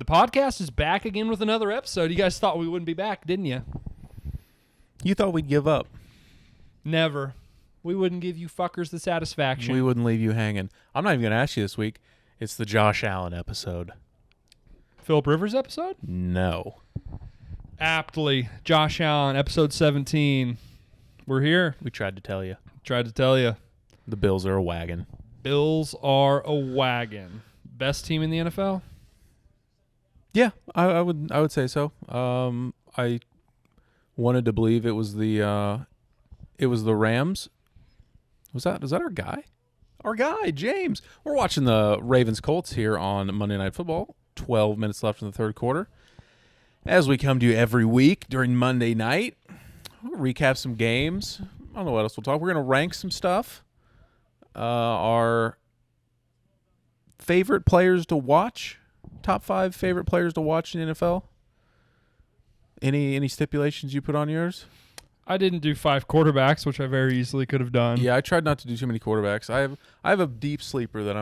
The podcast is back again with another episode. You guys thought we wouldn't be back, didn't you? You thought we'd give up. Never. We wouldn't give you fuckers the satisfaction. We wouldn't leave you hanging. I'm not even going to ask you this week. It's the Josh Allen episode. Phillip Rivers episode? No. Aptly. Josh Allen, episode 17. We're here. We tried to tell you. Tried to tell you. The Bills are a wagon. Bills are a wagon. Best team in the NFL? Yeah, I would say so. I wanted to believe it was the Rams. Was that our guy? Our guy, James. We're watching the Ravens-Colts here on Monday Night Football. 12 minutes left in the third quarter. As we come to you every week during Monday night, we'll recap some games. I don't know what else we'll talk. We're going to rank some stuff. Our favorite players to watch. Top 5 favorite players to watch in the NFL. Any stipulations you put on yours? I didn't do 5 quarterbacks, which I very easily could have done. Yeah, I tried not to do too many quarterbacks. I have a deep sleeper that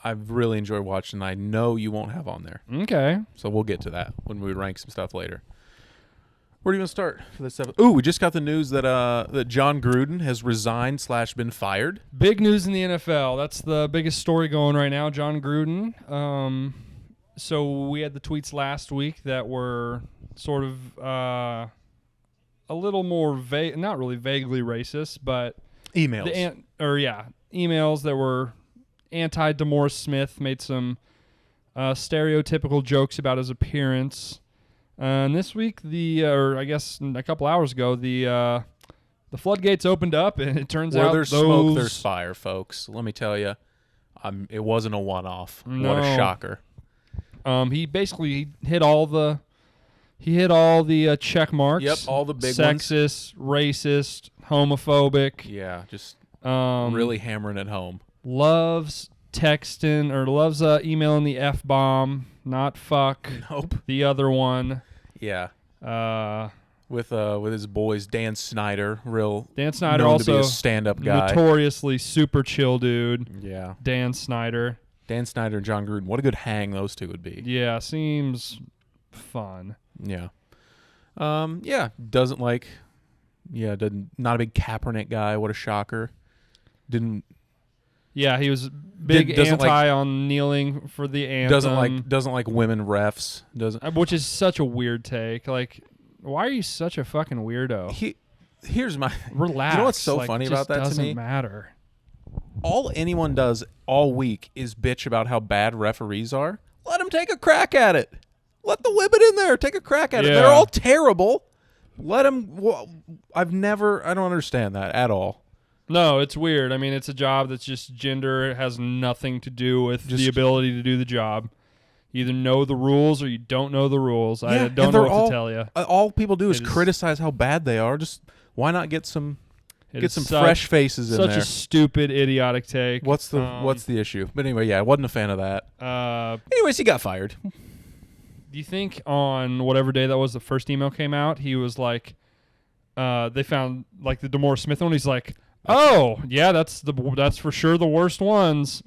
I've really enjoyed watching. I know you won't have on there. Okay. So we'll get to that when we rank some stuff later. Where do you want to start for this episode? Ooh, we just got the news that that John Gruden has resigned / been fired. Big news in the NFL. That's the biggest story going right now. John Gruden. So we had the tweets last week that were sort of a little more vague, not really vaguely racist, but Emails. Emails that were anti-DeMaurice Smith, made some stereotypical jokes about his appearance. And this week, or I guess a couple hours ago, the floodgates opened up, and it turns out there's smoke, there's fire, folks. Let me tell you, it wasn't a one-off. No. What a shocker! He basically hit all the check marks. Yep, all the big ones. Sexist, racist, homophobic. Yeah, just really hammering it home. Loves texting or loves emailing the F-bomb, not fuck. Nope. The other one. Yeah. With his boys, Dan Snyder, Dan Snyder known also to be a stand-up guy. Notoriously super chill dude. Yeah. Dan Snyder Dan Snyder and John Gruden. What a good hang those two would be. Yeah, seems fun. Yeah. Not a big Kaepernick guy. What a shocker. Yeah, he was big on kneeling for the anthem. Doesn't like women refs. Which is such a weird take. Like, why are you such a fucking weirdo? Here's my relax. You know what's so funny about that to me? Doesn't matter. All anyone does all week is bitch about how bad referees are. Let them take a crack at it. Let the women in there take a crack at it. They're all terrible. Let them. I don't understand that at all. No, it's weird. I mean, it's a job that's just gender. It has nothing to do with the ability to do the job. You either know the rules or you don't know the rules. Yeah, I don't know what to tell you. All people do is criticize how bad they are. Just why not get some fresh faces in there? Such a stupid, idiotic take. What's the issue? But anyway, yeah, I wasn't a fan of that. Anyways, he got fired. Do you think on whatever day that was, the first email came out, he was like, they found like the DeMaurice Smith one. He's like, oh yeah, that's for sure the worst ones.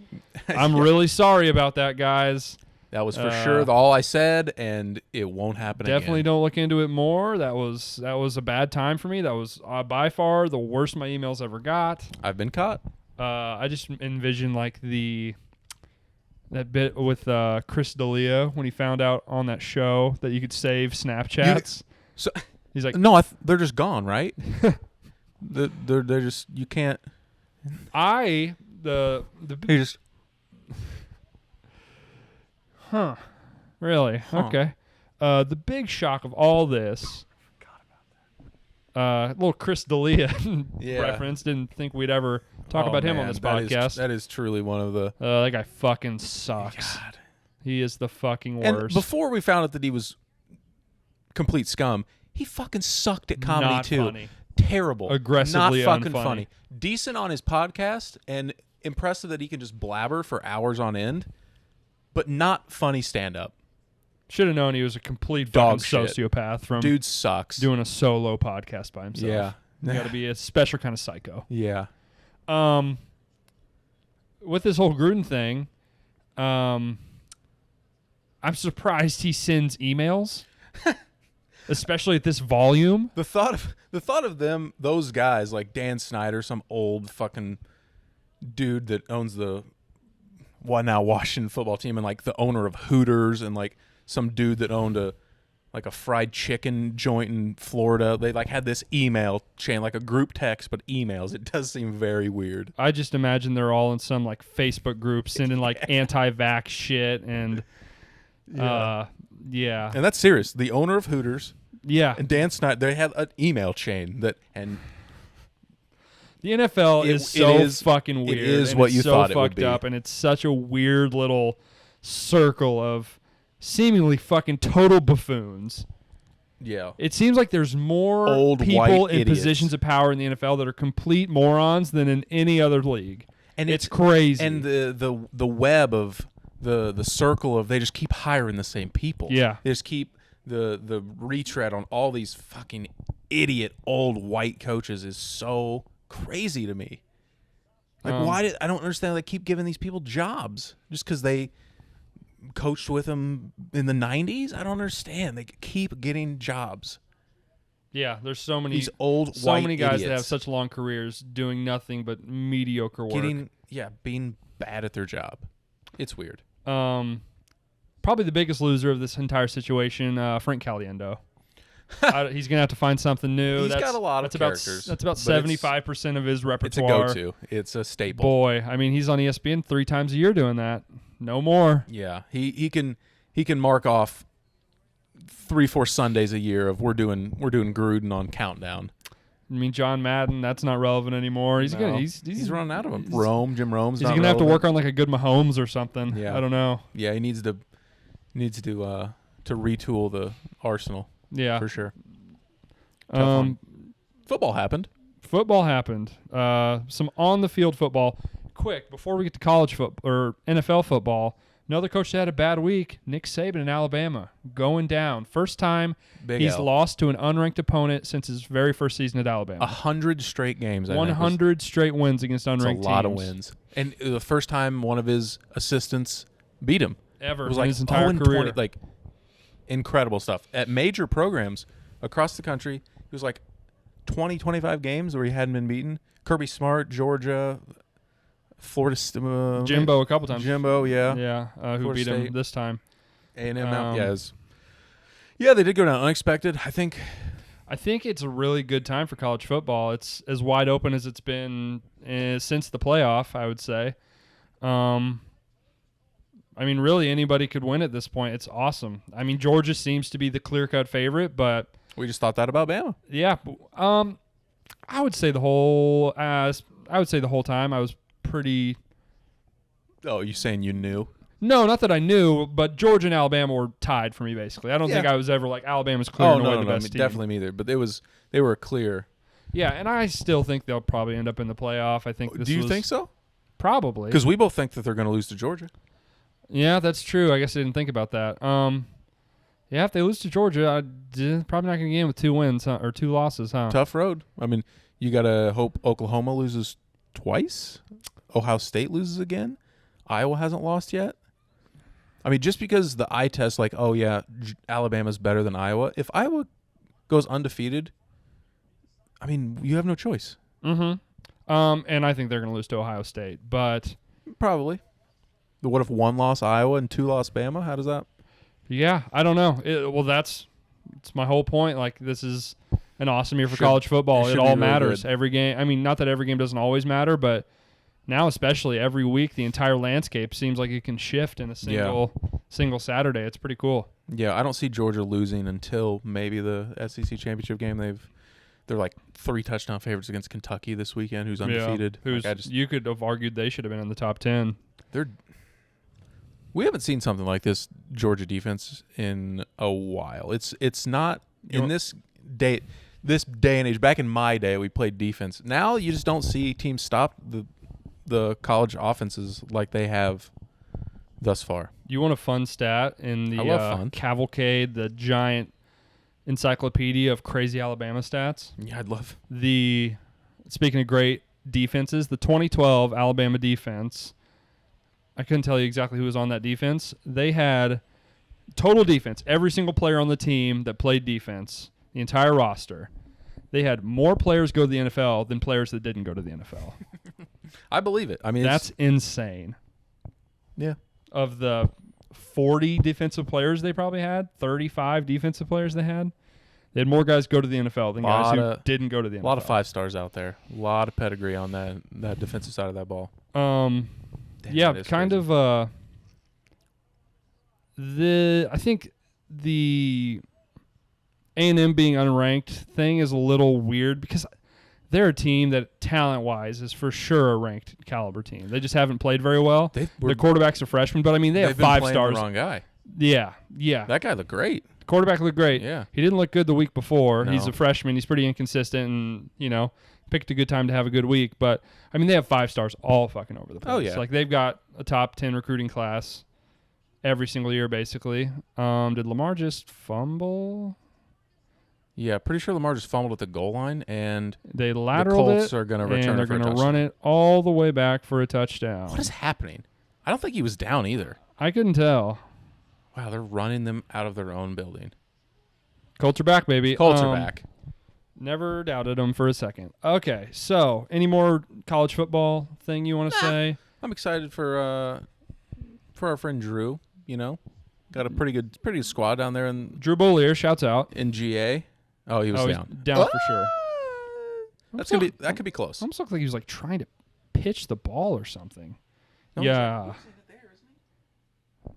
I'm really sorry about that, guys. That was for sure all I said, and it won't happen again. Definitely don't look into it more. That was a bad time for me. That was by far the worst my emails ever got. I've been caught. I just envision like that bit with Chris D'Elia when he found out on that show that you could save Snapchats. He's like, no, they're just gone, right? they're just, you can't. Really? Huh. Okay. The big shock of all this. Little Chris D'Elia reference. Didn't think we'd ever talk about him on this podcast. That is truly one of the. That guy fucking sucks. God. He is the fucking worst. And before we found out that he was complete scum, he fucking sucked at comedy Not too. Funny. Terrible. Aggressively not fucking unfunny. Funny. Decent on his podcast and impressive that he can just blabber for hours on end, but not funny stand up. Should have known he was a complete dog fucking shit. sociopath from Dude sucks. doing a solo podcast by himself. Yeah. You got to be a special kind of psycho. Yeah. With this whole Gruden thing, I'm surprised he sends emails, especially at this volume. The thought of them, those guys like Dan Snyder, some old fucking dude that owns the now Washington football team, and like the owner of Hooters, and like some dude that owned a fried chicken joint in Florida. They like had this email chain, like a group text, but emails. It does seem very weird. I just imagine they're all in some like Facebook group sending like anti-vax shit and yeah. And that's serious. The owner of Hooters, and Dan Snyder, they had an email chain and the NFL is so fucking weird. It is what you thought it would be. Up, and it's such a weird little circle of seemingly fucking total buffoons. Yeah. It seems like there's more old people in idiots. positions of power in the NFL that are complete morons than in any other league. And it's crazy. And the web of the circle of they just keep hiring the same people. Yeah. They just keep the retread on all these fucking idiot old white coaches is so crazy to me. Like I don't understand how they keep giving these people jobs just because they coached with them in the 90s. I don't understand. They keep getting jobs. Yeah, there's so many these old so white many guys idiots that have such long careers doing nothing but mediocre work. Being bad at their job. It's weird. Probably the biggest loser of this entire situation, Frank Caliendo. He's gonna have to find something new. He's got a lot of characters. That's about 75% of his repertoire. It's a go-to. It's a staple. Boy, I mean, he's on ESPN 3 times a year doing that. No more. Yeah, he can mark off 3-4 Sundays a year of we're doing Gruden on Countdown. I mean, John Madden, that's not relevant anymore. He's running out of them. Jim Rome's. He's gonna have to work on like a good Mahomes or something. Yeah. I don't know. Yeah, he needs to retool the arsenal. Yeah, for sure. Football happened. Some on the field football. Quick, before we get to college football or NFL football, another coach that had a bad week, Nick Saban in Alabama, going down. First time he's lost to an unranked opponent since his very first season at Alabama. 100 straight games. 100 straight wins against unranked teams. A lot of wins. And the first time one of his assistants beat him. Ever. It was in like his entire 20, career. like incredible stuff. At major programs across the country, it was like 20, 25 games where he hadn't been beaten. Kirby Smart, Georgia, Florida Jimbo a couple times. Jimbo, yeah. Yeah, who Florida beat State. him this time. A&M out. Yeah, they did go down unexpected. I think it's a really good time for college football. It's as wide open as it's been since the playoff, I would say. I mean, really anybody could win at this point. It's awesome. I mean, Georgia seems to be the clear-cut favorite, but we just thought that about Bama. Yeah, I would say the whole time I was pretty. Oh, you saying you knew? No, not that I knew, but Georgia and Alabama were tied for me basically. I don't think I was ever like Alabama's clear and away the best team. Definitely neither. But they were clear. Yeah, and I still think they'll probably end up in the playoff. I think. Do you think so? Probably. Because we both think that they're going to lose to Georgia. Yeah, that's true. I guess I didn't think about that. Yeah, if they lose to Georgia, probably not going to get in with 2 wins or 2 losses, huh? Tough road. I mean, you got to hope Oklahoma loses twice. Ohio State loses again. Iowa hasn't lost yet. I mean, just because the eye test, like, oh, yeah, Alabama's better than Iowa. If Iowa goes undefeated, I mean, you have no choice. Mm-hmm. And I think they're going to lose to Ohio State, but... Probably. But what if 1 loss Iowa and 2 loss Bama? How does that... Yeah, I don't know. That's my whole point. Like, this is an awesome year for college football. It all matters. Really every game. I mean, not that every game doesn't always matter, but now especially every week, the entire landscape seems like it can shift in a single Saturday. It's pretty cool. Yeah, I don't see Georgia losing until maybe the SEC championship game. They're like 3 touchdown favorites against Kentucky this weekend, who's undefeated. Yeah, you could have argued they should have been in the top 10. We haven't seen something like this Georgia defense in a while. It's not in this day and age. Back in my day, we played defense. Now you just don't see teams stop the college offenses like they have thus far. You want a fun stat in the Cavalcade, the giant encyclopedia of crazy Alabama stats? Yeah, I'd love. Speaking of great defenses, the 2012 Alabama defense. I couldn't tell you exactly who was on that defense. They had total defense, every single player on the team that played defense, the entire roster, they had more players go to the NFL than players that didn't go to the NFL. I believe it. I mean, that's insane. Yeah. Of the 40 defensive players they probably had, 35 defensive players they had more guys go to the NFL than guys who didn't go to the NFL. A lot of 5-stars out there. A lot of pedigree on that defensive side of that ball. Yeah, kind crazy. of I think the A&M being unranked thing is a little weird because they're a team that talent-wise is for sure a ranked caliber team. They just haven't played very well. Their quarterback's a freshman, but I mean they have 5 stars. The wrong guy. Yeah. That guy looked great. The quarterback looked great. Yeah. He didn't look good the week before. No. He's a freshman. He's pretty inconsistent and, picked a good time to have a good week. But, I mean, they have 5 stars all fucking over the place. Oh, yeah. Like, they've got a top 10 recruiting class every single year, basically. Did Lamar just fumble? Yeah, pretty sure Lamar just fumbled at the goal line, and they lateraled the Colts it, are going to return and they're going to run it all the way back for a touchdown. What is happening? I don't think he was down either. I couldn't tell. Wow, they're running them out of their own building. Colts are back, baby. Colts are back. Never doubted them for a second. Okay, so any more college football thing you want to say? I'm excited for our friend Drew. Got a pretty good squad down there in Drew Bollier, shouts out. in GA. Oh, he was down. He's down for sure. That could be close. Almost looked like he was like trying to pitch the ball or something. No, yeah.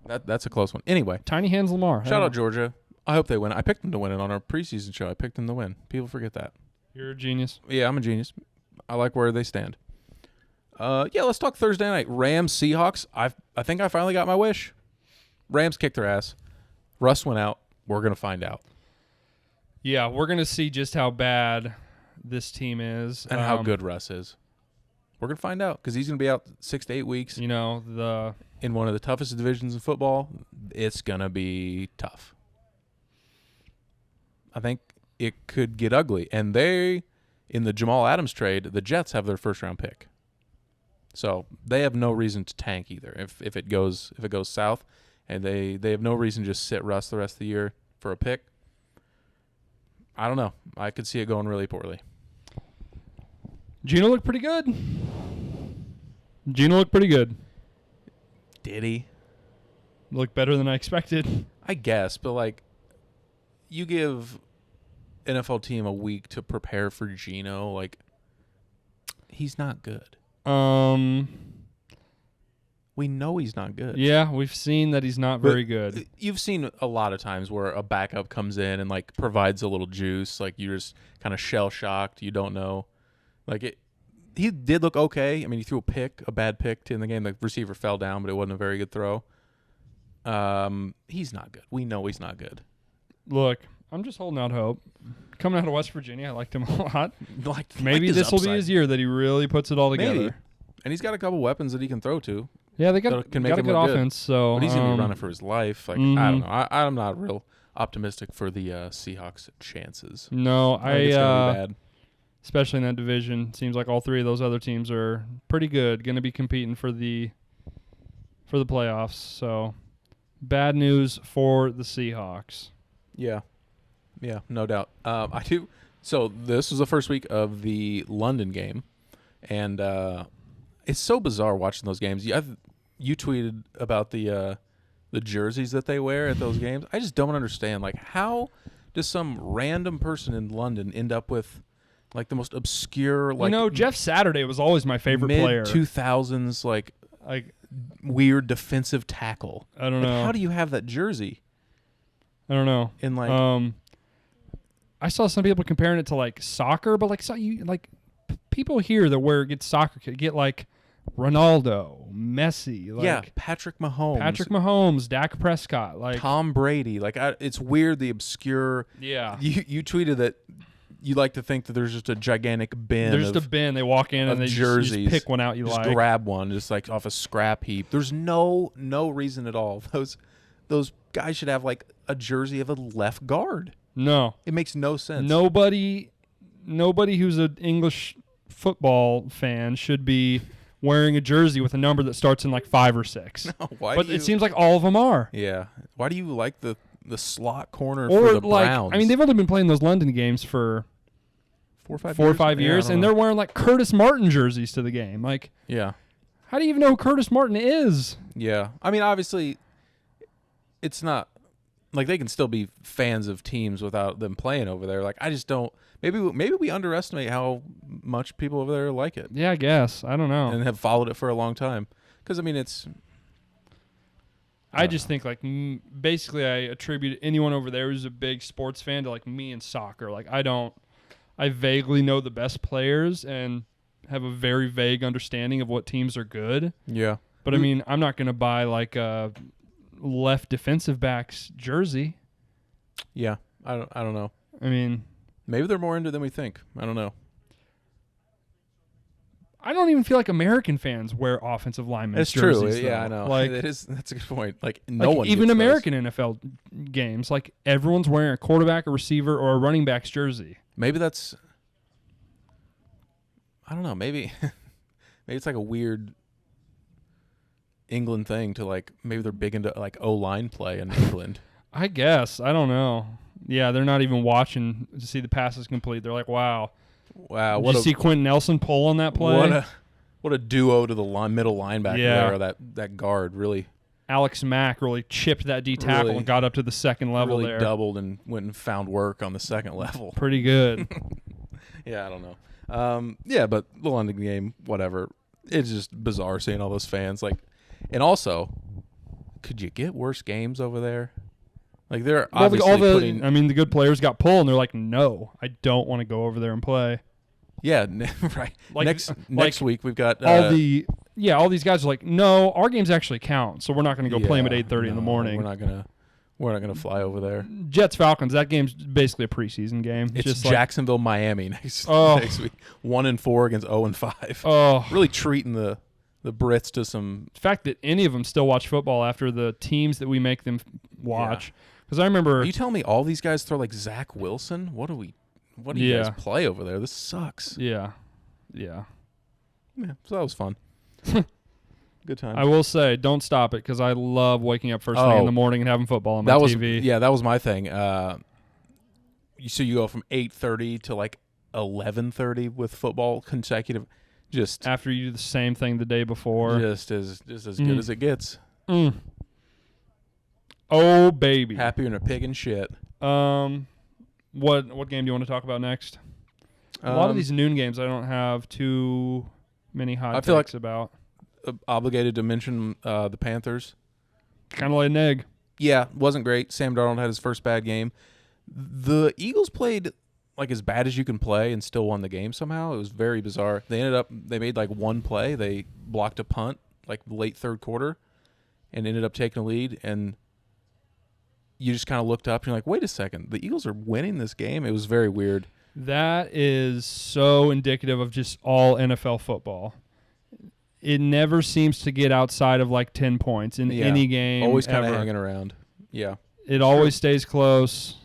That's a close one. Anyway, Tiny Hands Lamar. shout out Georgia. I hope they win. I picked them to win it on our preseason show. I picked them to win. People forget that. You're a genius. Yeah, I'm a genius. I like where they stand. Let's talk Thursday night. Rams, Seahawks. I think I finally got my wish. Rams kicked their ass. Russ went out. We're going to find out. Yeah, we're going to see just how bad this team is. And how good Russ is. We're going to find out because he's going to be out 6 to 8 weeks. In one of the toughest divisions in football. It's going to be tough. I think it could get ugly. And in the Jamal Adams trade, the Jets have their first-round pick. So they have no reason to tank either. If it goes south, and they have no reason to just sit Russ the rest of the year for a pick. I don't know. I could see it going really poorly. Gino looked pretty good. Did he? Looked better than I expected. I guess, but you give NFL team a week to prepare for Gino, he's not good. We know he's not good. Yeah, we've seen that he's not very good. You've seen a lot of times where a backup comes in and provides a little juice. You're just kind of shell shocked. You don't know. He did look okay. I mean, he threw a bad pick in the game. The receiver fell down, but it wasn't a very good throw. He's not good. We know he's not good. Look, I'm just holding out hope. Coming out of West Virginia, I liked him a lot. Maybe this will be his year that he really puts it all together. Maybe. And he's got a couple weapons that he can throw to. Yeah, they got a good offense. So, but he's going to be running for his life. I don't know. I'm not real optimistic for the Seahawks' chances. No, I think it's going to be bad. Especially in that division. Seems like all 3 of those other teams are pretty good. Going to be competing for the playoffs. So, bad news for the Seahawks. Yeah, no doubt. I do. So this was the first week of the London game, and it's so bizarre watching those games. You tweeted about the jerseys that they wear at those games. I just don't understand. How does some random person in London end up with the most obscure Jeff Saturday was always my favorite player. Mid-2000s weird defensive tackle. I don't know. How do you have that jersey? I don't know. And I saw some people comparing it to soccer, but people here that get soccer get Ronaldo, Messi, Patrick Mahomes, Dak Prescott, Tom Brady. It's weird, the obscure. Yeah. You tweeted that you like to think that there's just a gigantic bin. There's just a bin. They walk in and they just pick one out. Just grab one, just off a scrap heap. There's no reason at all. Those guys should have a jersey of a left guard. No, it makes no sense. Nobody who's an English football fan should be wearing a jersey with a number that starts in 5 or 6. No, it seems like all of them are. Yeah. Why do you like the slot corner Or for the like, Browns? I mean, they've only been playing those London games for 4 or 5 years, Yeah, and they're wearing like Curtis Martin jerseys to the game. Like, yeah. how do you even know who Curtis Martin is? Yeah. I mean, obviously, it's not like they can still be fans of teams without them playing over there. Like, I just don't. Maybe we underestimate how much people over there like it Yeah, I guess. I don't know. and have followed it for a long time. Because I mean, I just think like basically I attribute anyone over there who's a big sports fan to like me in soccer. Like I vaguely know the best players and have a very vague understanding of what teams are good. yeah. But I mean, I'm not going to buy like a left defensive back's jersey. Yeah. I don't know. I mean, Maybe they're more into it than we think. I don't know. I don't even feel like American fans wear offensive linemen's It's true. jerseys. Yeah, though. I know. Like, That's a good point. Like no like one even gets American NFL games, like everyone's wearing a quarterback, a receiver, or a running back's jersey. Maybe that's. I don't know. Maybe it's like a weird England thing to like. Maybe they're big into like O-line play in England. I guess. I don't know. Yeah, they're not even watching to see the passes complete. They're like, wow. Wow. Did you see Quentin Nelson pull on that play? What a duo to the middle linebacker Yeah. there. That guard really Alex Mack really chipped that D tackle Really- and got up to the second level really there. doubled and went and found work on the second level. Pretty good. Yeah, I don't know. Yeah, but the London game, whatever. It's just bizarre seeing all those fans. Like, and also, could you get worse games over there? Like they're Well, obviously putting. I mean, the good players got pulled, and they're like, no, I don't want to go over there and play. Yeah, right. Like- next week we've got All these guys are like, no, our games actually count, so we're not going to go play them at 8:30 in the morning. We're not gonna fly over there. Jets Falcons. That game's basically a preseason game. It's just Jacksonville, Miami next week. 1-4 against 0-5. Oh, Really treating the Brits to some. the fact that any of them still watch football after the teams that we make them watch. Because I remember. Are you telling me all these guys throw like Zach Wilson? What do you guys play over there? This sucks. Yeah. Yeah, so that was fun. Good time. I will say, don't stop it because I love waking up first thing in the morning and having football on my TV. Yeah, that was my thing. So you go from 8:30 to like 11:30 with football consecutive, just After you do the same thing the day before. just as good as it gets. Mm. Oh, baby. Happier than a pig in shit. What game do you want to talk about next? A lot of these noon games I don't have too many hot I feel takes about. Obligated to mention the Panthers. Kind of like an egg. Yeah, wasn't great. Sam Darnold had his first bad game. The Eagles played like as bad as you can play and still won the game somehow. It was very bizarre. They made like one play. They blocked a punt like late third quarter and ended up taking a lead. And you just kind of looked up and you're like, wait a second, the Eagles are winning this game? It was very weird. That is so indicative of just all NFL football. It never seems to get outside of like 10 points in any game. Always kind of ever. hanging around. Yeah. It always stays close.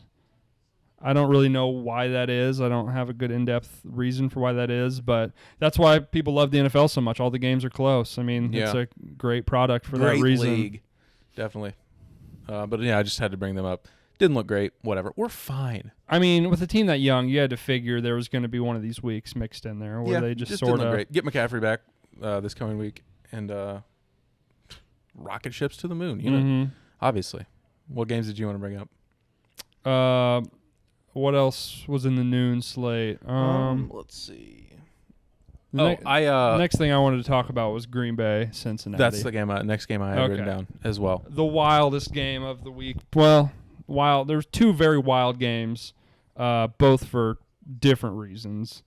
I don't really know why that is. I don't have a good in-depth reason for why that is, but that's why people love the NFL so much. All the games are close. I mean, it's a great product for that reason. Great league. Definitely. But yeah, I just had to bring them up. Didn't look great. Whatever. We're fine. I mean, with a team that young, you had to figure there was going to be one of these weeks mixed in there where they just didn't sort look of great. Get McCaffrey back this coming week and rocket ships to the moon. You know, obviously. What games did you want to bring up? What else was in the noon slate? Let's see. Next thing I wanted to talk about was Green Bay, Cincinnati. That's the game. Next game I had written down as well. The wildest game of the week. Well, there's two very wild games, both for different reasons.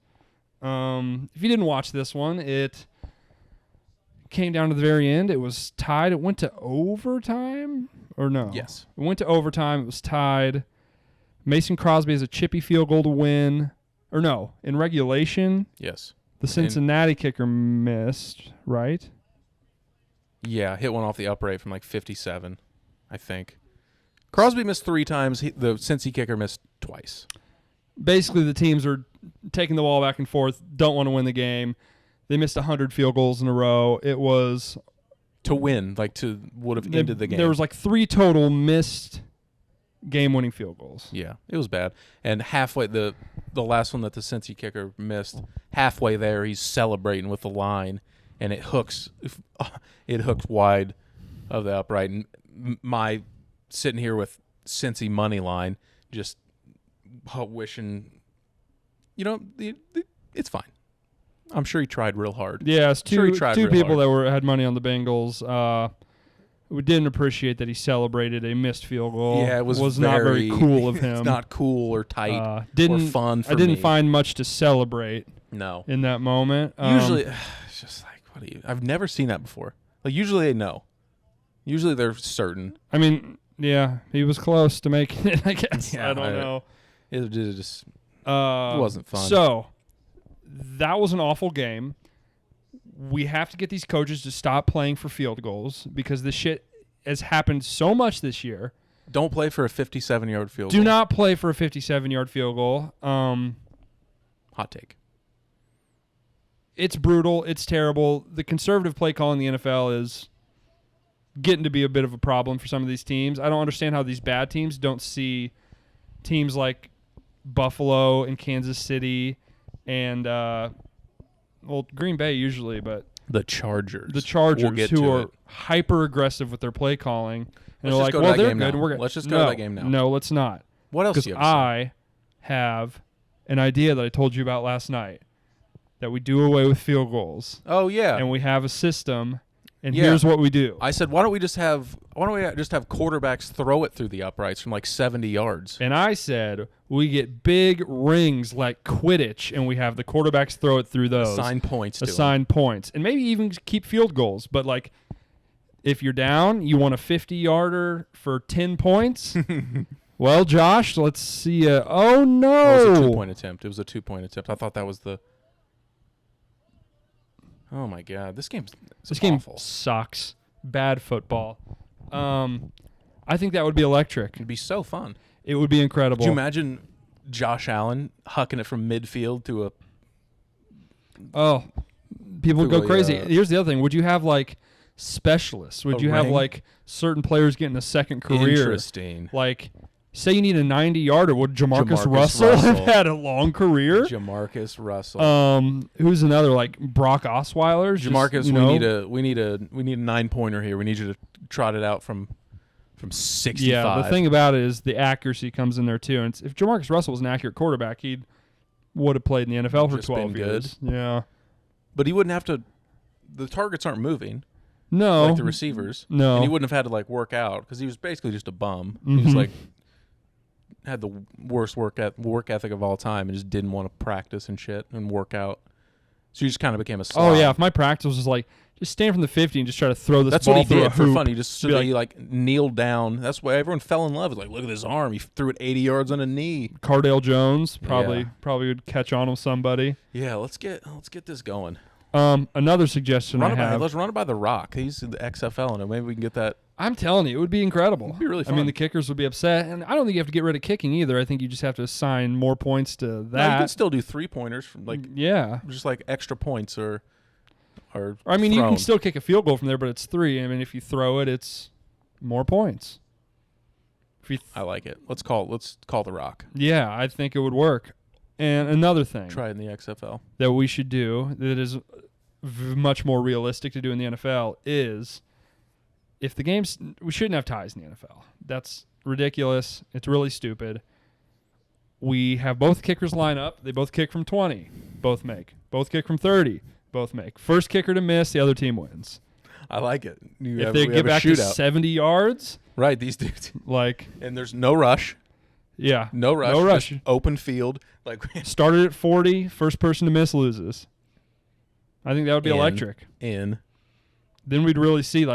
If you didn't watch this one, it came down to the very end. It was tied. It went to overtime, or no? Yes. It went to overtime. It was tied. Mason Crosby has a chippy field goal to win. Or no, in regulation. Yes. The Cincinnati kicker missed, right? Yeah, hit one off the upright from like 57, I think. Crosby missed 3 times. The Cincy kicker missed twice. Basically, the teams are taking the ball back and forth, don't want to win the game. They missed 100 field goals in a row. It was to win, would have ended the game. There was 3 total missed game-winning field goals. Yeah, it was bad. And halfway, the last one that the Cincy kicker missed, halfway there, he's celebrating with the line, and it hooks wide of the upright. And my sitting here with Cincy money line, just wishing, it's fine. I'm sure he tried real hard. Yeah, it's two people hard. that had money on the Bengals. We didn't appreciate that he celebrated a missed field goal. Yeah, it was not very cool of him. It's not cool or tight or fun for me. I didn't find much to celebrate. No. In that moment. Usually, it's just I've never seen that before. Usually they know. Usually they're certain. I mean, yeah, he was close to making it, I guess. Yeah, I don't know. It just wasn't fun. So, that was an awful game. We have to get these coaches to stop playing for field goals because this shit has happened so much this year. Don't play for a 57-yard field goal. Do not play for a 57-yard field goal. Hot take. It's brutal. It's terrible. The conservative play calling in the NFL is getting to be a bit of a problem for some of these teams. I don't understand how these bad teams don't see teams like Buffalo and Kansas City and Green Bay usually, but the Chargers. Who are hyper aggressive with their play calling, and let's they're like, "Well, they're good." And we're let's just go to that game now. No, let's not. What else? Because I have an idea that I told you about last night that we do away with field goals. Oh yeah, and we have a system. And here's what we do. I said, why don't we just have quarterbacks throw it through the uprights from 70 yards? And I said, we get big rings like Quidditch, and we have the quarterbacks throw it through those. Assign points. And maybe even keep field goals. But if you're down, you want a 50-yarder for 10 points. Well, Josh, let's see. Oh no! It was a 2-point attempt. I thought that was the. Oh my God! This game sucks. Bad football. I think that would be electric. It'd be so fun. It would be incredible. Could you imagine Josh Allen hucking it from midfield to a? Oh, people would go crazy. Here's the other thing: would you have specialists? Would you have certain players getting a second career? Interesting. Say you need a 90-yarder. Would Jamarcus Russell have had a long career? Jamarcus Russell. Who's another Brock Osweiler? Jamarcus, we need a 9-pointer here. We need you to trot it out from 65. Yeah, the thing about it is the accuracy comes in there too. And if Jamarcus Russell was an accurate quarterback, he would have played in the NFL for 12 years. Yeah, but he wouldn't have to. The targets aren't moving. No, like the receivers. No, and he wouldn't have had to work out because he was basically just a bum. He was had the worst work ethic of all time and just didn't want to practice and shit and work out. So he just kind of became a slob. Oh yeah, if my practice was just stand from the 50 and just try to throw this ball through a hoop. That's what he did for fun. He just he kneeled down. That's why everyone fell in love. Look at his arm. He threw it 80 yards on a knee. Cardale Jones probably would catch on with somebody. Yeah, let's get this going. Another suggestion let's run it by The Rock. He's the XFL in it. Maybe we can get that. I'm telling you, it would be incredible. It'd be really fun. I mean, the kickers would be upset, and I don't think you have to get rid of kicking either. I think you just have to assign more points to that. No, you can still do 3-pointers from just extra points or I mean, you can still kick a field goal from there, but it's 3. I mean, if you throw it, it's more points. I like it. Let's call The Rock. Yeah, I think it would work. And another thing, try it in the XFL, that we should do that is much more realistic to do in the NFL is if the games, we shouldn't have ties in the NFL. That's ridiculous. It's really stupid. We have both kickers line up. They both kick from 20. Both make. Both kick from 30. Both make. First kicker to miss, the other team wins. I like it. If they get back to 70 yards. Right, these dudes. And there's no rush. Yeah. No rush. No rush. Just open field. Started at 40. First person to miss loses. I think that would be electric. Then we'd really see,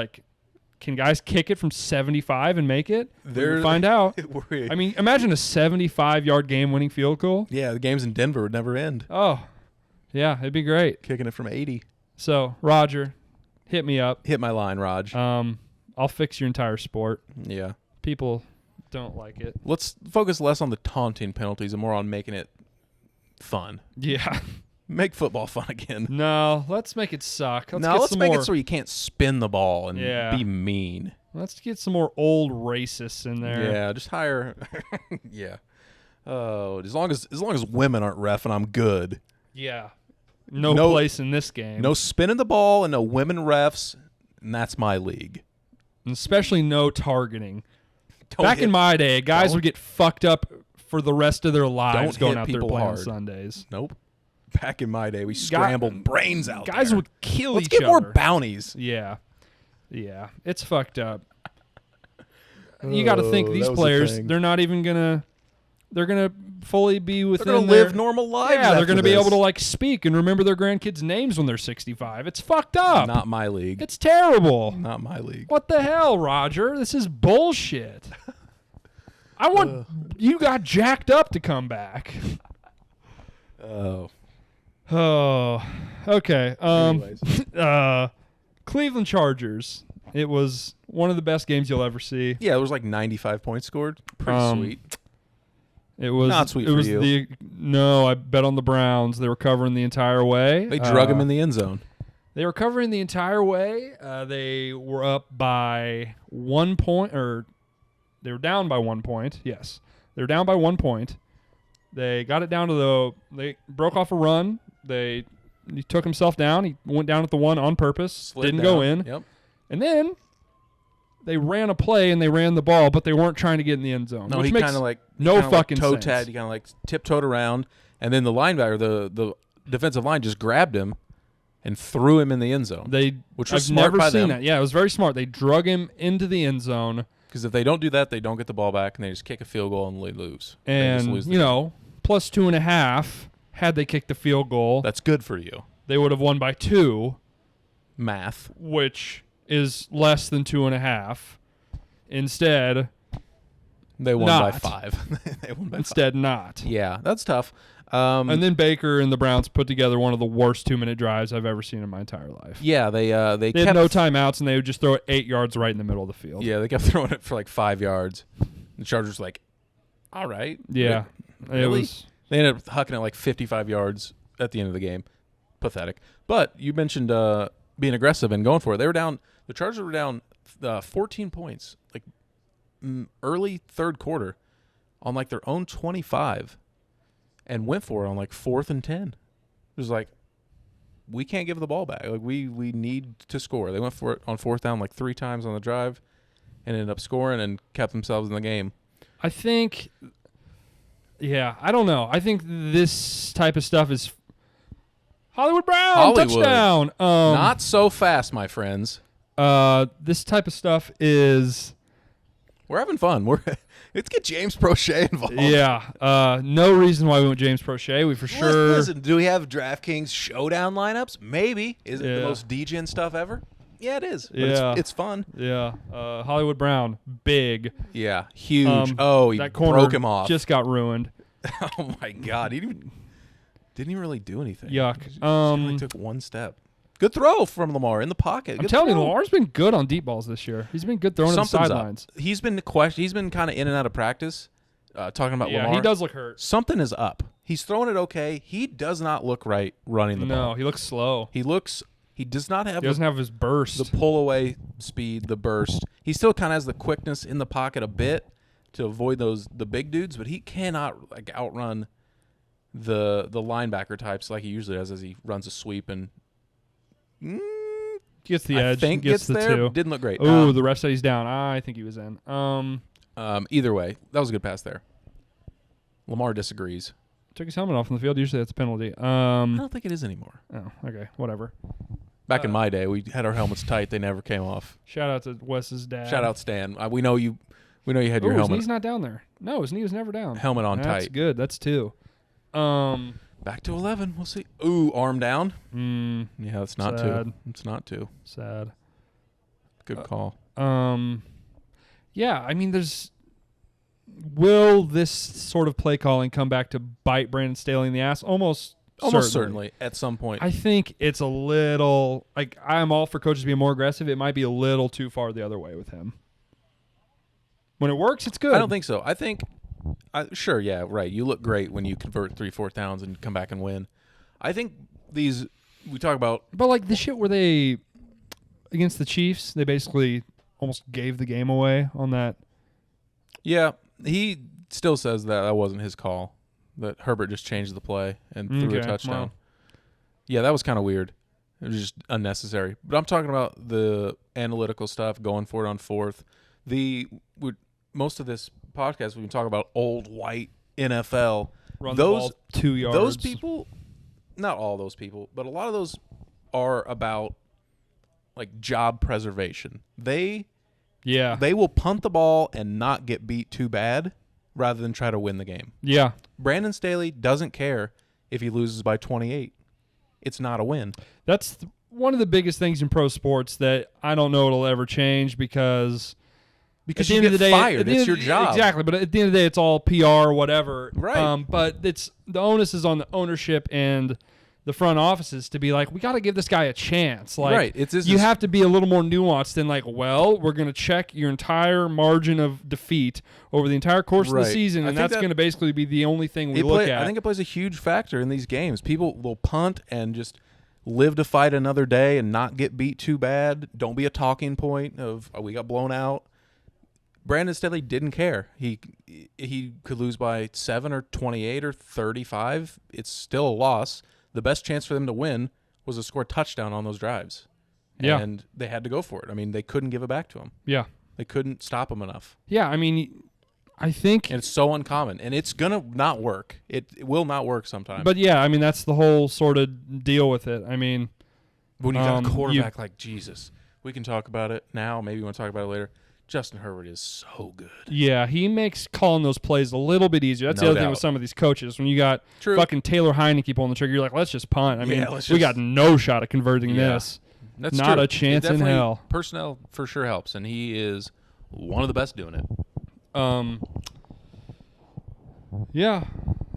can guys kick it from 75 and make it? We'll find out. I mean, imagine a 75-yard game-winning field goal. Yeah, the games in Denver would never end. Oh, yeah, it'd be great. Kicking it from 80. So, Roger, hit me up. Hit my line, Raj. I'll fix your entire sport. Yeah. People don't like it. Let's focus less on the taunting penalties and more on making it fun. Yeah. Make football fun again. No, let's make it suck. Let's make it so you can't spin the ball and be mean. Let's get some more old racists in there. Yeah, just hire. Yeah. Oh, as long as women aren't reffing, I'm good. Yeah. No place in this game. No spinning the ball and no women refs, and that's my league. And especially no targeting. Back in my day, guys would get fucked up for the rest of their lives going out there playing on Sundays. Nope. Back in my day, we scrambled brains out there. Guys would kill each other. Let's get more bounties. Yeah. Yeah. It's fucked up. You got to think these players, they're not even going to... They're going to fully be within They're going to live normal lives. Yeah, they're going to be able to like speak and remember their grandkids' names when they're 65. It's fucked up. Not my league. It's terrible. Not my league. What the hell, Roger? This is bullshit. I want you got jacked up to come back. Oh. Oh. Okay. Anyways. Cleveland Chargers. It was one of the best games you'll ever see. Yeah, it was like 95 points scored. Pretty sweet. It was not sweet for you. No, I bet on the Browns. They were covering the entire way. They drug him in the end zone. They were covering the entire way. They were up by 1 point, or they were down by 1 point. Yes, they were down by 1 point. They got it down to they broke off a run. He took himself down. He went down at the one on purpose. Didn't go in. Yep. And then they ran a play and they ran the ball, but they weren't trying to get in the end zone. No, which he makes kind of like fucking toe sense. tagged. He kind of like tiptoed around, and then the linebacker, the defensive line, just grabbed him and threw him in the end zone. Which was I've smart never by seen them. that. Yeah, it was very smart. They drug him into the end zone. Because if they don't do that, they don't get the ball back, and they just kick a field goal and they lose. And, plus 2.5, had they kicked the field goal. That's good for you. They would have won by 2. Math. Which is less than 2.5. Instead, they won by 5. They won by Instead, 5. not. Yeah, that's tough. And then Baker and the Browns put together one of the worst 2-minute drives I've ever seen in my entire life. Yeah, they had no timeouts, and they would just throw it 8 yards right in the middle of the field. Yeah, they kept throwing it for like 5 yards. The Chargers were like, all right. Yeah. Really? They ended up hucking it like 55 yards at the end of the game. Pathetic. But you mentioned being aggressive and going for it. The Chargers were down 14 points, like early third quarter, on like their own 25, and went for it on like 4th and 10. It was like, we can't give the ball back. Like we need to score. They went for it on 4th down like 3 times on the drive, and ended up scoring and kept themselves in the game. I think, I don't know. I think this type of stuff is Hollywood Brown touchdown. Not so fast, my friends. This type of stuff is... We're having fun. Let's get James Prochet involved. Yeah. No reason why we want James Prochet. We for sure... Listen, do we have DraftKings showdown lineups? Maybe. Is it the most DGen stuff ever? Yeah, it is. But it's fun. Yeah. Hollywood Brown, big. Yeah, huge. He that corner broke him off. Just got ruined. Oh, my God. He didn't even really do anything. Yuck. He only took 1 step. Good throw from Lamar in the pocket. I'm telling you, Lamar's been good on deep balls this year. He's been good throwing to the sidelines. He's been kind of in and out of practice. Talking about Lamar. Yeah, he does look hurt. Something is up. He's throwing it okay. He does not look right running the ball. No, he looks slow. He does not have. He doesn't have his burst. The pull away speed, the burst. He still kind of has the quickness in the pocket a bit to avoid the big dudes, but he cannot like outrun the linebacker types like he usually does as he runs a sweep and gets the edge. I think gets the there. 2. Didn't look great. Oh, the ref said he's down. I think he was in. Either way, that was a good pass there. Lamar disagrees. Took his helmet off on the field. Usually that's a penalty. I don't think it is anymore. Oh, okay. Whatever. Back in my day, we had our helmets tight. They never came off. Shout out to Wes's dad. Shout out Stan. We know you had your helmet. His knee's not down there. No, his knee was never down. Helmet on tight. That's good. That's 2. Back to 11. We'll see. Ooh, arm down. Yeah, it's not sad. 2. It's not 2. Sad. Good call. Yeah, I mean, will this sort of play calling come back to bite Brandon Staley in the ass? Almost certainly at some point. I think it's a little, like, I'm all for coaches being more aggressive. It might be a little too far the other way with him. When it works, it's good. I don't think so. I think, sure, yeah, right. You look great when you convert 3 4th downs and come back and win. I think we talk about. But like the shit where they against the Chiefs, they basically almost gave the game away on that. Yeah, he still says that wasn't his call. That Herbert just changed the play and threw a touchdown. Well. Yeah, that was kind of weird. It was just unnecessary. But I'm talking about the analytical stuff, going for it on fourth. Most of this podcast, we've been talking about old white NFL. Run the ball 2 yards. Those people, not all those people, but a lot of those are about like job preservation. They will punt the ball and not get beat too bad rather than try to win the game. Yeah. Brandon Staley doesn't care if he loses by 28. It's not a win. That's one of the biggest things in pro sports that I don't know it'll ever change because at the you end get of the day, fired. It's your job. Exactly, but at the end of the day, it's all PR or whatever. Right. But the onus is on the ownership and the front offices to be like, we got to give this guy a chance. Like, right. You have to be a little more nuanced than like, well, we're going to check your entire margin of defeat over the entire course of the season, and that's going to basically be the only thing we look at. I think it plays a huge factor in these games. People will punt and just live to fight another day and not get beat too bad. Don't be a talking point of, we got blown out. Brandon Staley didn't care. He could lose by 7 or 28 or 35. It's still a loss. The best chance for them to win was to score a touchdown on those drives. Yeah. And they had to go for it. I mean, they couldn't give it back to him. Yeah. They couldn't stop him enough. Yeah, I mean, I think... And it's so uncommon. And it's going to not work. It will not work sometimes. But, yeah, I mean, that's the whole sort of deal with it. I mean... When you got a quarterback like Jesus, we can talk about it now. Maybe we want to talk about it later. Justin Herbert is so good. Yeah, he makes calling those plays a little bit easier. That's the other thing with some of these coaches. When you got fucking Taylor Heineke pulling the trigger, you're like, let's just punt. I mean, we got no shot at converting this. That's not true. A chance in hell. Personnel for sure helps, and he is one of the best doing it. Yeah,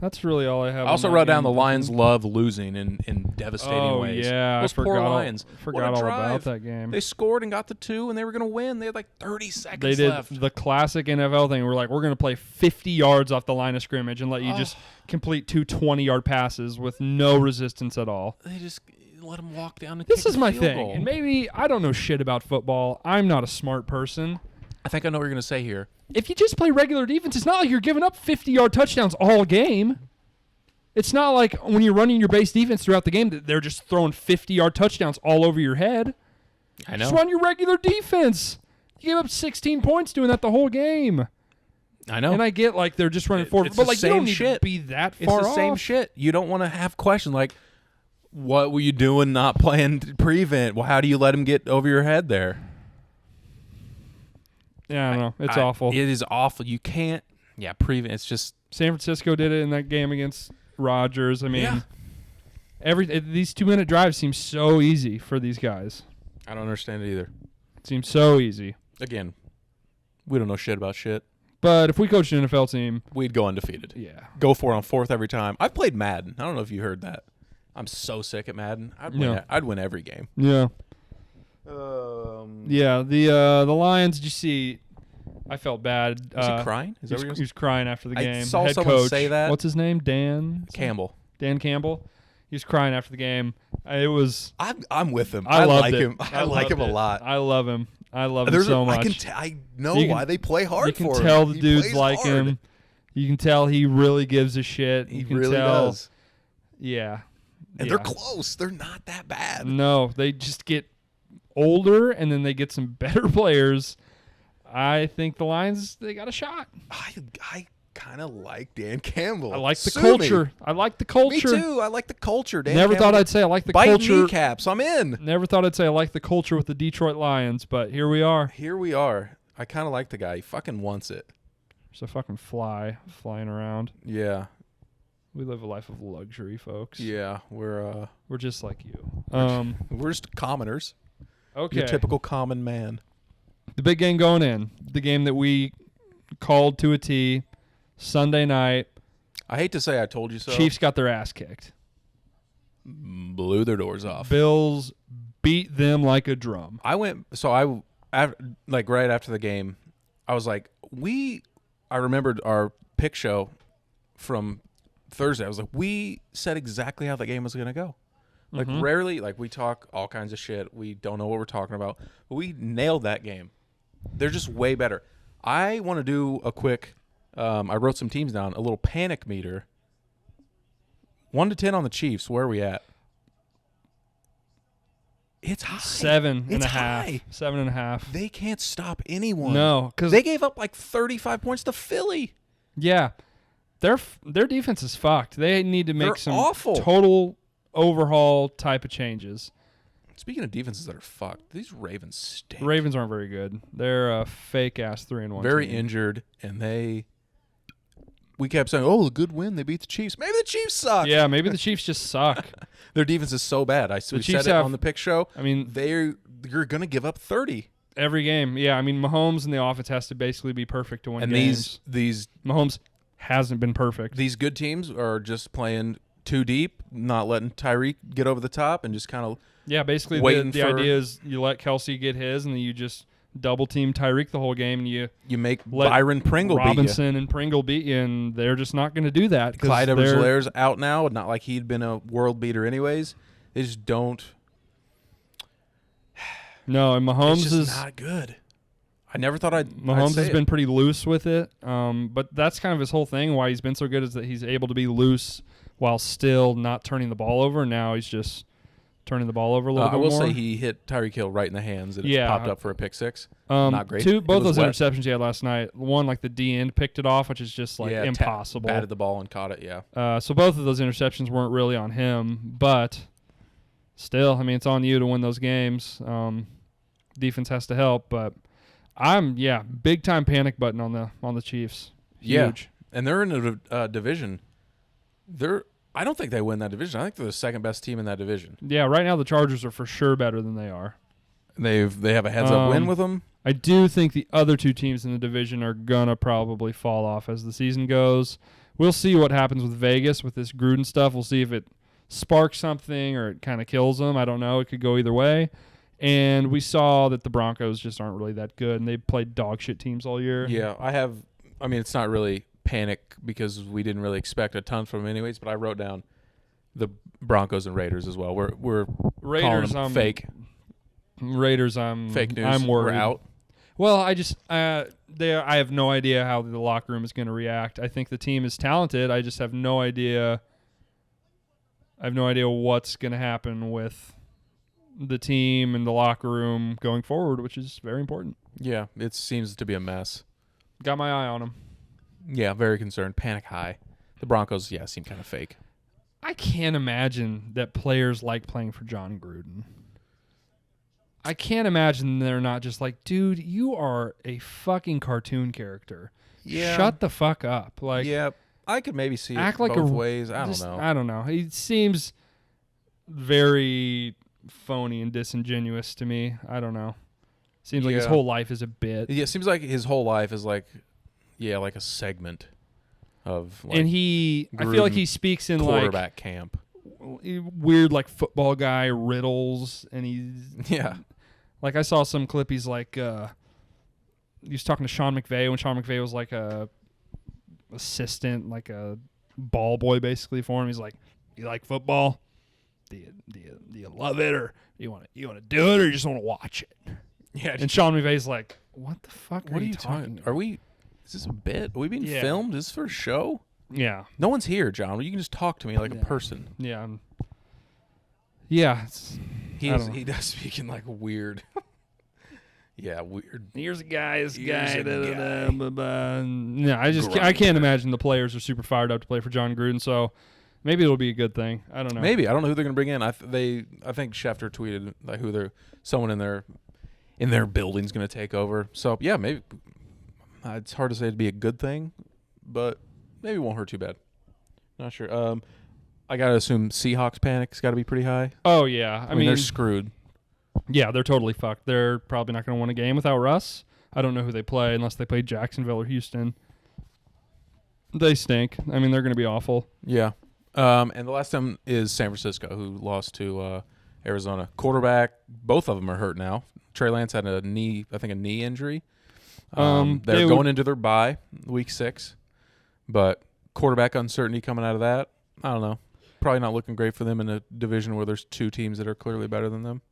that's really all I have. I also wrote down the Lions love losing in devastating ways. Yeah, those poor Lions. Forgot all about that game. They scored and got the 2, and they were going to win. They had like 30 seconds left. They did the classic NFL thing. We're like, we're going to play 50 yards off the line of scrimmage and let you just complete 2 20-yard passes with no resistance at all. They just let them walk down and This kick is my field thing. goal. And maybe I don't know shit about football. I'm not a smart person. I think I know what you're going to say here. If you just play regular defense, it's not like you're giving up 50-yard touchdowns all game. It's not like when you're running your base defense throughout the game that they're just throwing 50-yard touchdowns all over your head. I know. Just run your regular defense. You gave up 16 points doing that the whole game. I know. And I get like they're just running forward, but like you don't need to be that far off. It's the same shit. You don't want to have questions like, what were you doing not playing prevent? Well, how do you let him get over your head there? Yeah, I don't know. It's awful. It is awful. You can't. Yeah, prevent. It's just San Francisco did it in that game against Rodgers. I mean, these 2-minute drives seem so easy for these guys. I don't understand it either. It seems so easy. Again, we don't know shit about shit. But if we coached an NFL team, we'd go undefeated. Yeah. Go for it on fourth every time. I've played Madden. I don't know if you heard that. I'm so sick at Madden. I'd win every game. Yeah. Yeah, the Lions, did you see? I felt bad. Was he crying? He was crying after the game. I saw Head someone coach, say that. What's his name? Dan Campbell. Dan Campbell. He was crying after the game. It was. I'm with him. I like it. him. I like him a lot. I love him. I love him so much. I know why they play hard for him. You can tell the dudes like him. You can tell he really gives a shit. He you can really tell, does. Yeah. And they're close. They're not that bad. No, they just get older, and then they get some better players. I think the Lions, they got a shot. I kind of like Dan Campbell. I like the culture. I like the culture. Me too. I like the culture. Dan Never Campbell. thought I'd say I like the Bite culture. Kneecaps. I'm in. Never thought I'd say I like the culture with the Detroit Lions, but here we are. Here we are. I kind of like the guy. He fucking wants it. There's a fucking fly flying around. Yeah. We live a life of luxury, folks. Yeah, we're just like you. We're just commoners. Okay. Your typical common man. The big game going in. The game that we called to a T. Sunday night. I hate to say I told you so. Chiefs got their ass kicked. Blew their doors off. Bills beat them like a drum. Right after the game, I was like, I remembered our pick show from Thursday. I was like, we said exactly how the game was going to go. Like, rarely, like, we talk all kinds of shit. We don't know what we're talking about. But we nailed that game. They're just way better. I want to do a quick, I wrote some teams down, a little panic meter. 1 to 10 on the Chiefs. Where are we at? It's high. 7.5. High. 7.5. They can't stop anyone. No, because they gave up like 35 points to Philly. Yeah, their defense is fucked. They need to make some awful. Total overhaul type of changes. Speaking of defenses that are fucked, these Ravens stink. The Ravens aren't very good. They're a fake ass 3-1. Very team. injured, and we kept saying, "Oh, a good win. They beat the Chiefs. Maybe the Chiefs suck." Yeah, maybe the Chiefs just suck. Their defense is so bad. We said it on the pick show. I mean, you're gonna give up 30 every game. Yeah, I mean, Mahomes and the offense has to basically be perfect to win and games. these Mahomes hasn't been perfect. These good teams are just playing too deep, not letting Tyreek get over the top, and just kind of basically the idea is you let Kelsey get his, and then you just double team Tyreek the whole game, and you make Byron Pringle Robinson beat you. And Pringle beat you, and they're just not going to do that. Clyde Edwards-Helaire's out now, not like he'd been a world beater anyways. They just don't. No, and Mahomes is not good. I never thought Mahomes has been pretty loose with it, but that's kind of his whole thing. Why he's been so good is that he's able to be loose while still not turning the ball over. Now he's just turning the ball over a little bit more. I will say he hit Tyreek Hill right in the hands, and it popped up for a pick six. Not great. Both those interceptions he had last night. One, like the D end picked it off, which is just like impossible. Batted the ball and caught it. Yeah. So both of those interceptions weren't really on him, but still, I mean, it's on you to win those games. Defense has to help, but I'm big time panic button on the Chiefs. Huge. Yeah, and they're in a division. I don't think they win that division. I think they're the second best team in that division. Yeah, right now the Chargers are for sure better than they are. They have a heads up win with them. I do think the other two teams in the division are gonna probably fall off as the season goes. We'll see what happens with Vegas with this Gruden stuff. We'll see if it sparks something or it kind of kills them. I don't know. It could go either way. And we saw that the Broncos just aren't really that good, and they played dog shit teams all year. Yeah, I mean, it's not really panic because we didn't really expect a ton from them anyways, but I wrote down the Broncos and Raiders as well. We're Raiders, calling them fake. Raiders, fake news. I'm worried. We're out. Well, I have no idea how the locker room is going to react. I think the team is talented. I just have no idea. I have no idea what's going to happen with the team and the locker room going forward, which is very important. Yeah, it seems to be a mess. Got my eye on them. Yeah, very concerned. Panic high. The Broncos, seem kind of fake. I can't imagine that players like playing for John Gruden. I can't imagine they're not just like, dude, you are a fucking cartoon character. Yeah. Shut the fuck up. Like, yeah, I could maybe see act it like both ways. I don't know. I don't know. He seems very phony and disingenuous to me. I don't know. Seems like his whole life is a bit. Yeah, it seems like his whole life is like a segment of like and I feel like he speaks in quarterback camp. Weird like football guy riddles, and he's like I saw some clip. He's like he was talking to Sean McVay when Sean McVay was like a assistant, like a ball boy basically for him. He's like, "You like football? Do you love it, or you want to do it, or you just want to watch it?" Yeah. And Sean McVay's like, "What the fuck? What are you talking? Is this a bit? Are we being filmed? Is this for a show?" Yeah. No one's here, John. You can just talk to me like a person. Yeah. Yeah. He does speak in like weird. Yeah, weird. Here's a guy. Here's a guy. No, I can't imagine the players are super fired up to play for John Gruden. So maybe it'll be a good thing. I don't know. Maybe I don't know who they're going to bring in. I think Schefter tweeted like someone in their building's going to take over. So yeah, maybe it's hard to say it'd be a good thing, but maybe it won't hurt too bad. Not sure. I gotta assume Seahawks panic's got to be pretty high. Oh yeah, I mean they're screwed. Yeah, they're totally fucked. They're probably not going to win a game without Russ. I don't know who they play unless they play Jacksonville or Houston. They stink. I mean, they're going to be awful. Yeah. And the last time is San Francisco, who lost to Arizona. Quarterback, both of them are hurt now. Trey Lance had a knee injury. They're going into their bye, week 6. But quarterback uncertainty coming out of that. I don't know. Probably not looking great for them in a division where there's two teams that are clearly better than them.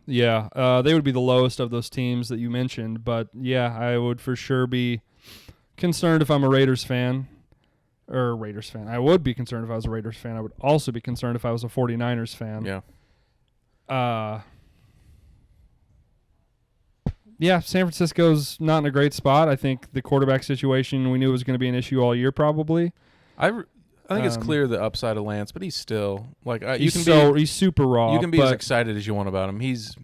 Yeah, they would be the lowest of those teams that you mentioned. But, yeah, I would for sure be concerned if I'm a Raiders fan. Or Raiders fan. I would be concerned if I was a Raiders fan. I would also be concerned if I was a 49ers fan. Yeah. Yeah, San Francisco's not in a great spot. I think the quarterback situation we knew was going to be an issue all year probably. I think it's clear the upside of Lance, but he's still like he's super raw. You can be as excited as you want about him. He's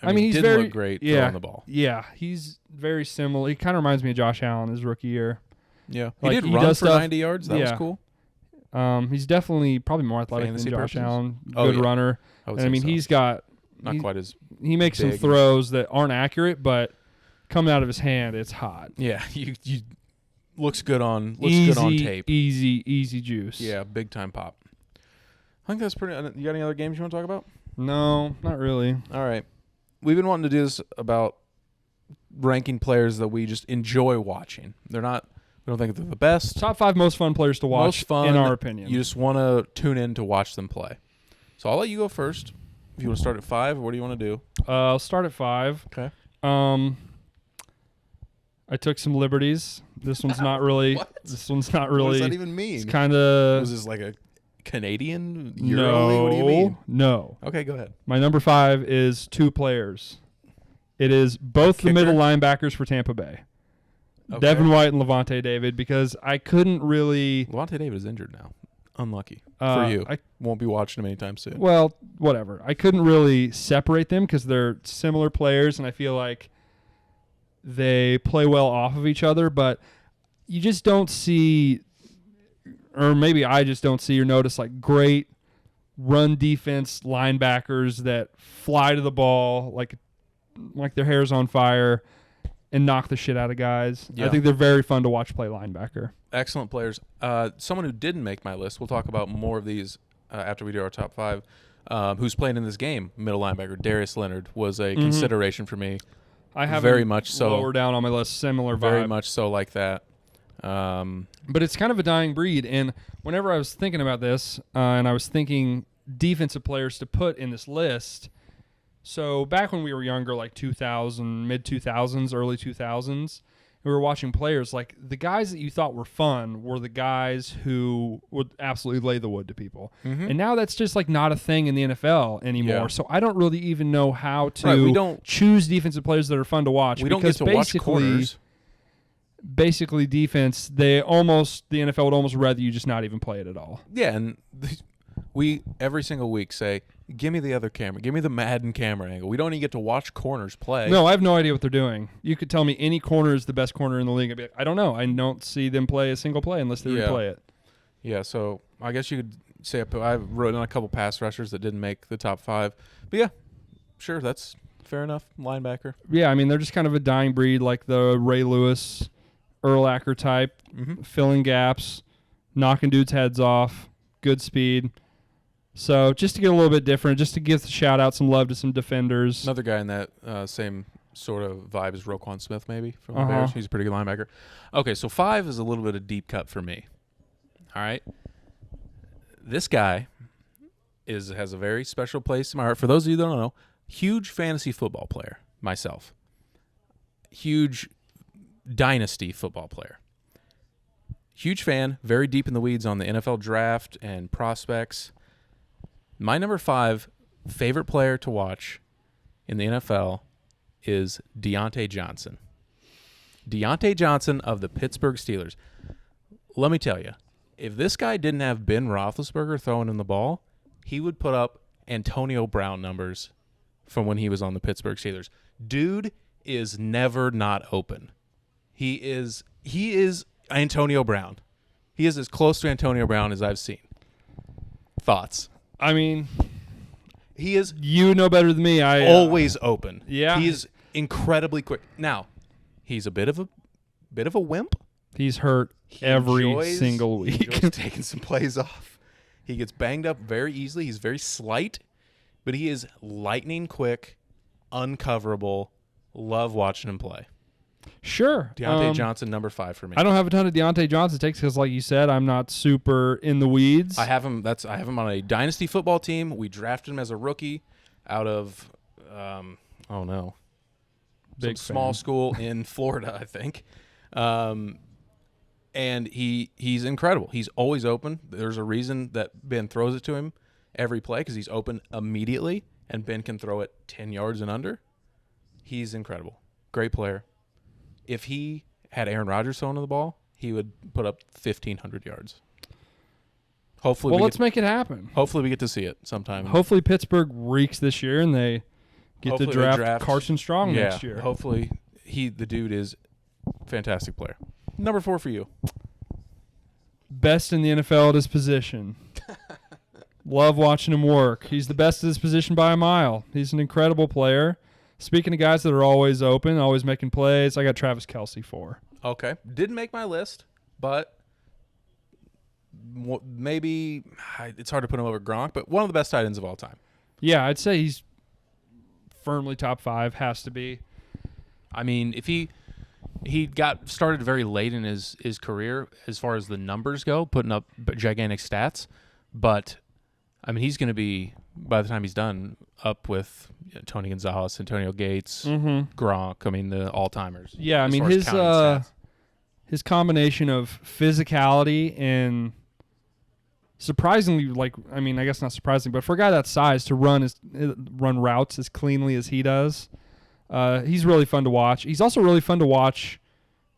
he's didn't very look great throwing the ball. Yeah, he's very similar. He kind of reminds me of Josh Allen his rookie year. Yeah, like, he did run for 90 yards. That was cool. He's definitely probably more athletic Fantasy than Josh purposes? Allen. Oh, Good yeah. runner. He's got not quite as. He makes some big. throws that aren't accurate, but coming out of his hand, it's hot. Yeah, you looks good on tape. Easy juice. Yeah, big time pop. I think that's pretty. You got any other games you want to talk about? No, not really. All right, we've been wanting to do this about ranking players that we just enjoy watching. They're not. We don't think they're the best. Top 5 most fun players to watch, most fun, in our opinion. You just want to tune in to watch them play. So I'll let you go first. If you want to start at 5, what do you want to do? I'll start at 5. Okay. I took some liberties. This one's not really. What? This one's not really. What does that even mean? It's kind of. Was this like a Canadian Euro? No. What do you mean? No. Okay, go ahead. My number 5 is 2 players. It is both the middle linebackers for Tampa Bay. Okay. Devin White and Levante David, because I couldn't really. Levante David is injured now. Unlucky for you. I won't be watching him anytime soon. Well, whatever. I couldn't really separate them because they're similar players, and I feel like they play well off of each other, but you just don't see, or maybe I just don't see or notice, like great run defense linebackers that fly to the ball like their hair's on fire and knock the shit out of guys. Yeah. I think they're very fun to watch play linebacker. Excellent players. Someone who didn't make my list, we'll talk about more of these after we do our top 5, who's playing in this game, middle linebacker, Darius Leonard, was a consideration for me. I have very much so. Lower down on my list, similar vibe. Very much so like that. But it's kind of a dying breed, and whenever I was thinking about this, and I was thinking defensive players to put in this list, so back when we were younger, like 2000, mid-2000s, early 2000s, we were watching players, like the guys that you thought were fun were the guys who would absolutely lay the wood to people. Mm-hmm. And now that's just like not a thing in the NFL anymore. Yeah. So I don't really even know how to choose defensive players that are fun to watch. We don't get to watch corners. Basically, defense, the NFL would almost rather you just not even play it at all. Yeah, and we every single week say, give me the other camera. Give me the Madden camera angle. We don't even get to watch corners play. No, I have no idea what they're doing. You could tell me any corner is the best corner in the league. I'd be like, I don't know. I don't see them play a single play unless they replay it. Yeah, so I guess you could say I wrote down a couple pass rushers that didn't make the top 5. But yeah, sure, that's fair enough. Linebacker. Yeah, I mean, they're just kind of a dying breed, like the Ray Lewis, Urlacher type, filling gaps, knocking dudes' heads off, good speed. So just to get a little bit different, just to give shout out some love to some defenders. Another guy in that same sort of vibe is Roquan Smith, maybe, from the Bears. He's a pretty good linebacker. Okay, so 5 is a little bit of deep cut for me. All right. This guy has a very special place in my heart. For those of you that don't know, huge fantasy football player, myself. Huge dynasty football player. Huge fan, very deep in the weeds on the NFL draft and prospects. My number 5 favorite player to watch in the NFL is Deontay Johnson. Deontay Johnson of the Pittsburgh Steelers. Let me tell you, if this guy didn't have Ben Roethlisberger throwing him the ball, he would put up Antonio Brown numbers from when he was on the Pittsburgh Steelers. Dude is never not open. He is Antonio Brown. He is as close to Antonio Brown as I've seen. Thoughts? I mean, he is. You know better than me. Always open. Yeah, he is incredibly quick. Now, he's a bit of a wimp. He's hurt every single week. He enjoys taking some plays off. He gets banged up very easily. He's very slight, but he is lightning quick, uncoverable. Love watching him play. Sure. Deontay Johnson, number 5 for me. I don't have a ton of Deontay Johnson takes because, like you said, I'm not super in the weeds. I have him. I have him on a dynasty football team. We drafted him as a rookie out of, Big some small fan. school in Florida, I think. And he's incredible. He's always open. There's a reason that Ben throws it to him every play because he's open immediately, and Ben can throw it 10 yards and under. He's incredible. Great player. If he had Aaron Rodgers throwing the ball, he would put up 1,500 yards. Hopefully, let's make it happen. Hopefully, we get to see it sometime. Hopefully, Pittsburgh reeks this year and they get to Hopefully they draft Carson Strong next year. Hopefully, the dude is a fantastic player. Number 4 for you. Best in the NFL at his position. Love watching him work. He's the best at his position by a mile. He's an incredible player. Speaking of guys that are always open, always making plays, I got Travis Kelce 4. Okay. Didn't make my list, but maybe it's hard to put him over Gronk, but one of the best tight ends of all time. Yeah, I'd say he's firmly top 5, has to be. I mean, if he got started very late in his career as far as the numbers go, putting up gigantic stats, but I mean, he's going to be, by the time he's done, up with Tony Gonzalez, Antonio Gates, Gronk. I mean, the all-timers. Yeah, I mean, his combination of physicality and surprisingly, I guess not surprising, but for a guy that size to run routes as cleanly as he does, he's really fun to watch. He's also really fun to watch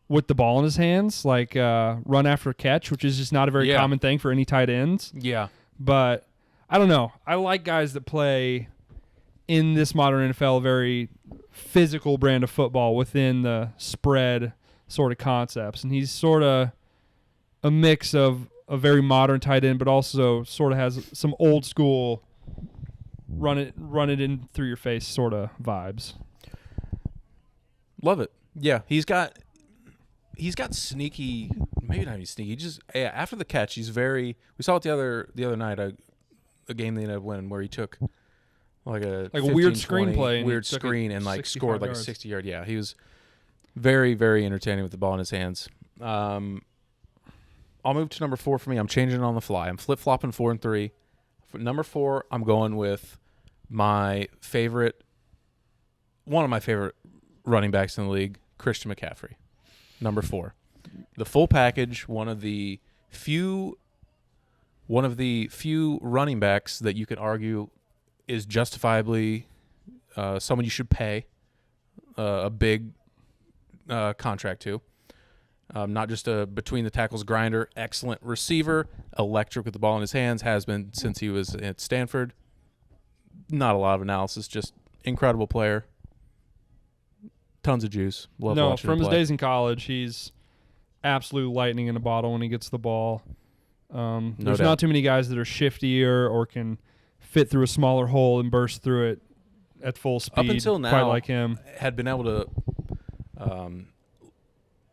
with the ball in his hands, run after catch, which is just not a very common thing for any tight ends. Yeah. But I don't know. I like guys that play in this modern NFL a very physical brand of football within the spread sort of concepts. And he's sort of a mix of a very modern tight end, but also sort of has some old school run it in through your face sort of vibes. Love it. Yeah, he's got sneaky, maybe not even sneaky. Just after the catch, he's very. We saw it the other night, a game they ended up winning where he took like a 15, weird 20, screenplay, weird screen, and scored like yards. a 60-yard. Yeah, he was very, very entertaining with the ball in his hands. I'll move to number 4 for me. I'm changing it on the fly. I'm flip flopping 4 and 3. For number 4, I'm going with one of my favorite running backs in the league, Christian McCaffrey. Number 4, the full package. One of the few running backs that you could argue is justifiably someone you should pay a big contract to. Not just a between the tackles grinder, excellent receiver, electric with the ball in his hands, has been since he was at Stanford. Not a lot of analysis, just incredible player. Tons of juice. Love watching him from his play. days in college, he's absolute lightning in a bottle when he gets the ball. There's not too many guys that are shiftier or can fit through a smaller hole and burst through it at full speed. Up until now, quite like him. Had been able to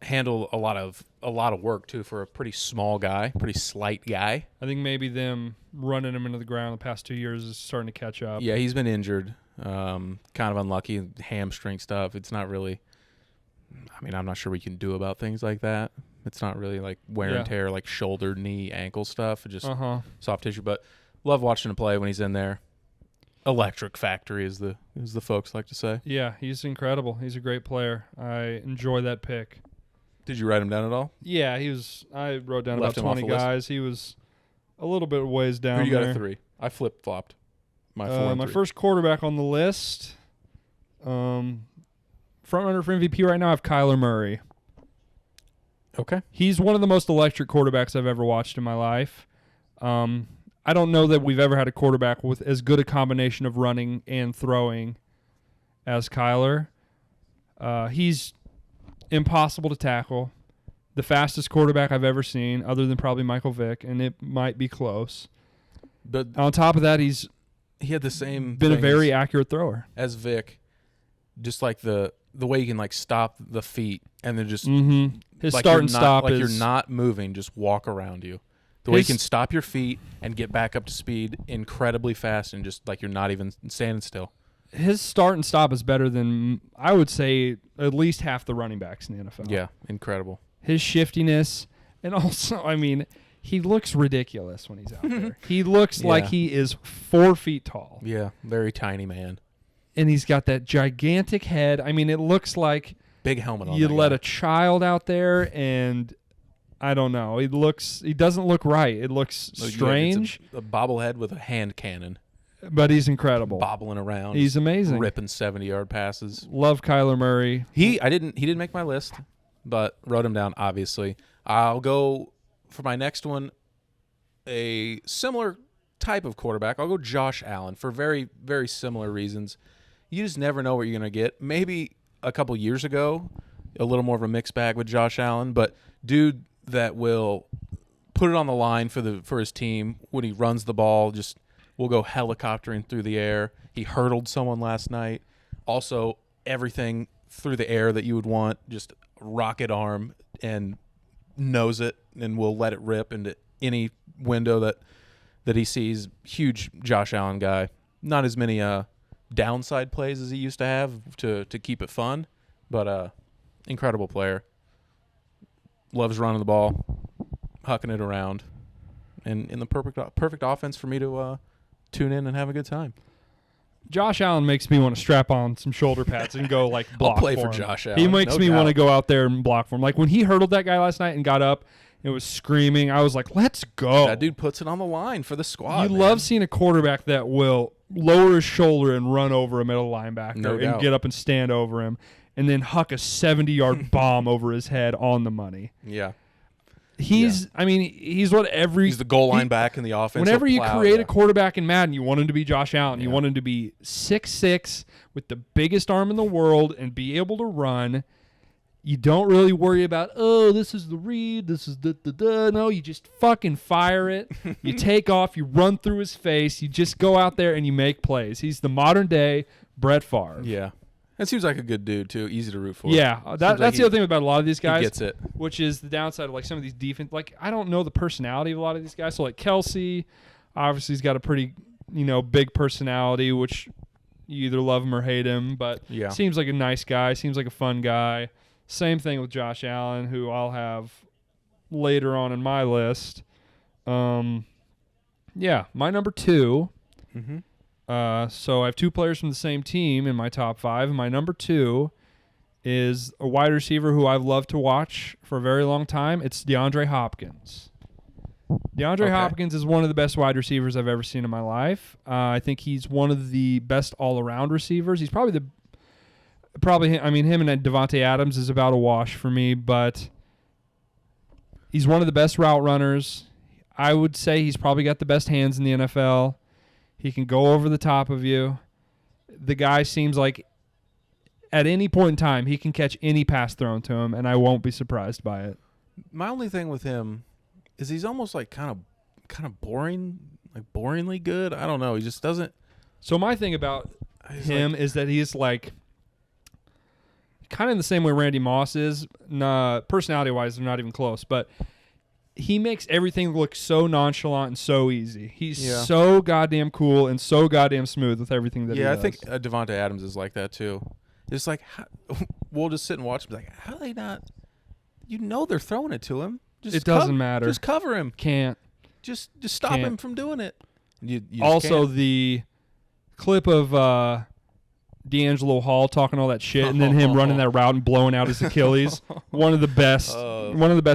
handle a lot of work too for a pretty small guy, pretty slight guy. I think maybe them running him into the ground the past 2 years is starting to catch up. Yeah, he's been injured. Kind of unlucky, hamstring stuff. It's not really. I mean, I'm not sure what you can do about things like that. It's not really like wear and tear, like shoulder, knee, ankle stuff. Just soft tissue. But love watching him play when he's in there. Electric factory, as the folks like to say. Yeah, he's incredible. He's a great player. I enjoy that pick. Did you write him down at all? Yeah, I wrote down Left him about off 20 the list? guys. He was a little bit ways down Who you got there. at 3? I flip-flopped my 4 and my 3. first quarterback on the list, front runner for MVP right now, I have Kyler Murray. Okay. He's one of the most electric quarterbacks I've ever watched in my life. I don't know that we've ever had a quarterback with as good a combination of running and throwing as Kyler. He's impossible to tackle. The fastest quarterback I've ever seen, other than probably Michael Vick, and it might be close. But On top of that, he had the same been a thing very accurate thrower. as Vic, just like the way you can like stop the feet and then just His like start you're and not, stop like is you're not moving, just walk around you. The way you His- can stop your feet and get back up to speed incredibly fast and just like you're not even standing still. his start and stop is better than, I would say, at least half the running backs in the NFL. Yeah, incredible. His shiftiness, and also, I mean, he looks ridiculous when he's out there. He looks like he is 4 feet tall. Yeah, very tiny man. And he's got that gigantic head. I mean, it looks like big helmet on. You let a child out there, and I don't know. He doesn't look right. It looks strange. It's a bobblehead with a hand cannon. But he's incredible. Bobbling around. He's amazing. Ripping 70-yard passes. Love Kyler Murray. He didn't make my list, but wrote him down, obviously. I'll go for my next one, a similar type of quarterback. I'll go Josh Allen for very, very similar reasons. You just never know what you're going to get. Maybe a couple years ago, a little more of a mixed bag with Josh Allen, but dude that will put it on the line for his team when he runs the ball, just will go helicoptering through the air. He hurdled someone last night. Also, everything through the air that you would want, just rocket arm and knows it and will let it rip into any window that he sees. Huge Josh Allen guy. Not as many downside plays as he used to have to keep it fun, but incredible player. Loves running the ball, hucking it around, and in the perfect offense for me to tune in and have a good time. Josh Allen makes me want to strap on some shoulder pads and go like block. I'll play for for him. Josh Allen. He makes me doubt. want to go out there and block for him. Like when he hurdled that guy last night and got up and was screaming, I was like, "Let's go!" That dude puts it on the line for the squad. You love seeing a quarterback that will lower his shoulder and run over a middle linebacker and get up and stand over him, and then huck a 70-yard bomb over his head on the money. Yeah. He's what he's the goal line back in the offense. Whenever you create a quarterback in Madden, you want him to be Josh Allen. You want him to be 6'6", with the biggest arm in the world and be able to run. You don't really worry about, this is the read, this is the. No, you just fucking fire it. You take off, you run through his face, you just go out there and you make plays. He's the modern day Brett Favre. Yeah. That seems like a good dude, too. Easy to root for. Yeah, that's the other thing about a lot of these guys. He gets it. Which is the downside of like some of these defense. Like, I don't know the personality of a lot of these guys. So like Kelsey, obviously he's got a pretty, big personality, which you either love him or hate him. But seems like a nice guy. Seems like a fun guy. Same thing with Josh Allen, who I'll have later on in my list. My number 2. Mm-hmm. So I have 2 players from the same team in my top 5, and my number 2 is a wide receiver who I've loved to watch for a very long time. It's DeAndre Hopkins. DeAndre Hopkins is one of the best wide receivers I've ever seen in my life. I think he's one of the best all-around receivers. He's him and Devontae Adams is about a wash for me, but he's one of the best route runners. I would say he's probably got the best hands in the NFL. He can go over the top of you. The guy seems like at any point in time he can catch any pass thrown to him, and I won't be surprised by it. My only thing with him is he's almost like kind of boring, like boringly good. I don't know. He just doesn't. So my thing about him is that he's like kind of in the same way Randy Moss is. Personality-wise, they're not even close, but he makes everything look so nonchalant and so easy. He's so goddamn cool and so goddamn smooth with everything that he does. Yeah, I think Devontae Adams is like that too. It's like, we'll just sit and watch him. Like, how are they not? They're throwing it to him. It doesn't matter. Just cover him. Can't. Just stop him from doing it. You also, can't. the clip of D'Angelo Hall talking all that shit, and then him running that route and blowing out his Achilles. One of the best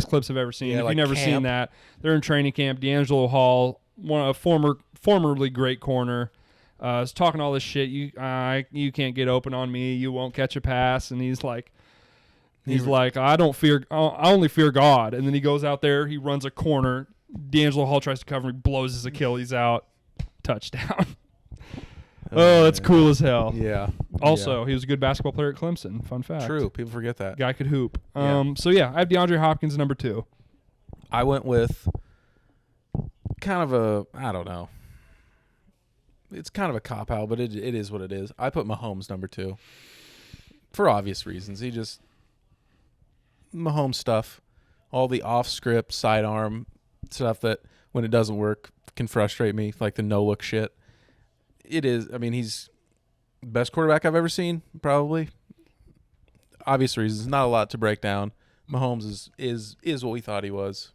clips I've ever seen. Yeah, if like you've never seen that, they're in training camp. D'Angelo Hall, a formerly great corner, is talking all this shit. You can't get open on me. You won't catch a pass. And he's like, I only fear God. And then he goes out there, he runs a corner. D'Angelo Hall tries to cover him, blows his Achilles out. Touchdown. Oh, that's cool as hell. Yeah. Also, he was a good basketball player at Clemson. Fun fact. True. People forget that. Guy could hoop. So, I have DeAndre Hopkins number 2. I went with kind of I don't know. It's kind of a cop-out, but it is what it is. I put Mahomes number 2 for obvious reasons. Mahomes stuff, all the off-script, sidearm stuff that when it doesn't work can frustrate me, like the no-look shit. It is. I mean, he's Best quarterback I've ever seen, probably. Obvious reasons, not a lot to break down. Mahomes is what we thought he was.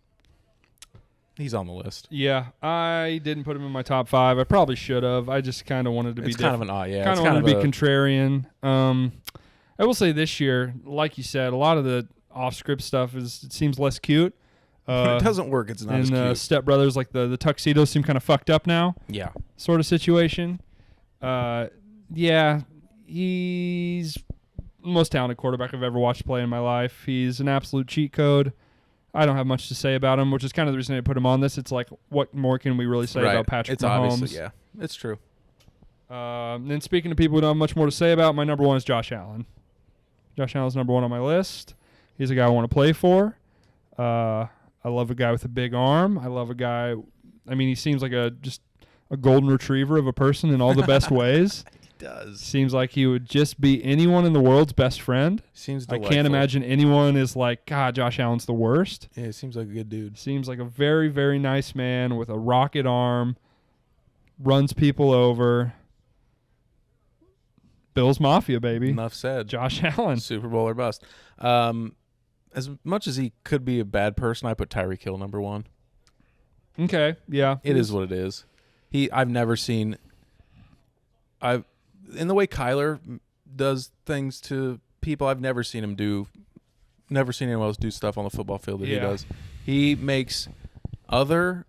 He's on the list. Yeah, I didn't put him in my top 5. I probably should have. I just kind of wanted to be It's kind of an odd, yeah. Kind of wanted to be contrarian. I will say this year, like you said, a lot of the off-script stuff it seems less cute. When it doesn't work, it's not as cute. Step Brothers, like the tuxedos seem kind of fucked up now. Yeah. Sort of situation. Yeah, he's the most talented quarterback I've ever watched play in my life. He's an absolute cheat code. I don't have much to say about him, which is kind of the reason I put him on this. It's like, what more can we really say about Patrick Mahomes? Obviously, yeah, it's true. Then speaking to people who don't have much more to say about, my number 1 is Josh Allen. Josh Allen's number 1 on my list. He's a guy I want to play for. I love a guy with a big arm. I love a guy. I mean, he seems like just a golden retriever of a person in all the best ways. He does. Seems like he would just be anyone in the world's best friend. Seems delightful. I can't imagine anyone is like, God, Josh Allen's the worst. Yeah, he seems like a good dude. Seems like a very, very nice man with a rocket arm. Runs people over. Bills Mafia, baby. Enough said. Josh Allen. Super Bowl or bust. As much as he could be a bad person, I put Tyreek Hill number 1. Okay, yeah. It is what it is. I've never seen. In the way Kyler does things to people, I've never seen him do. Never seen anyone else do stuff on the football field that he does. He makes other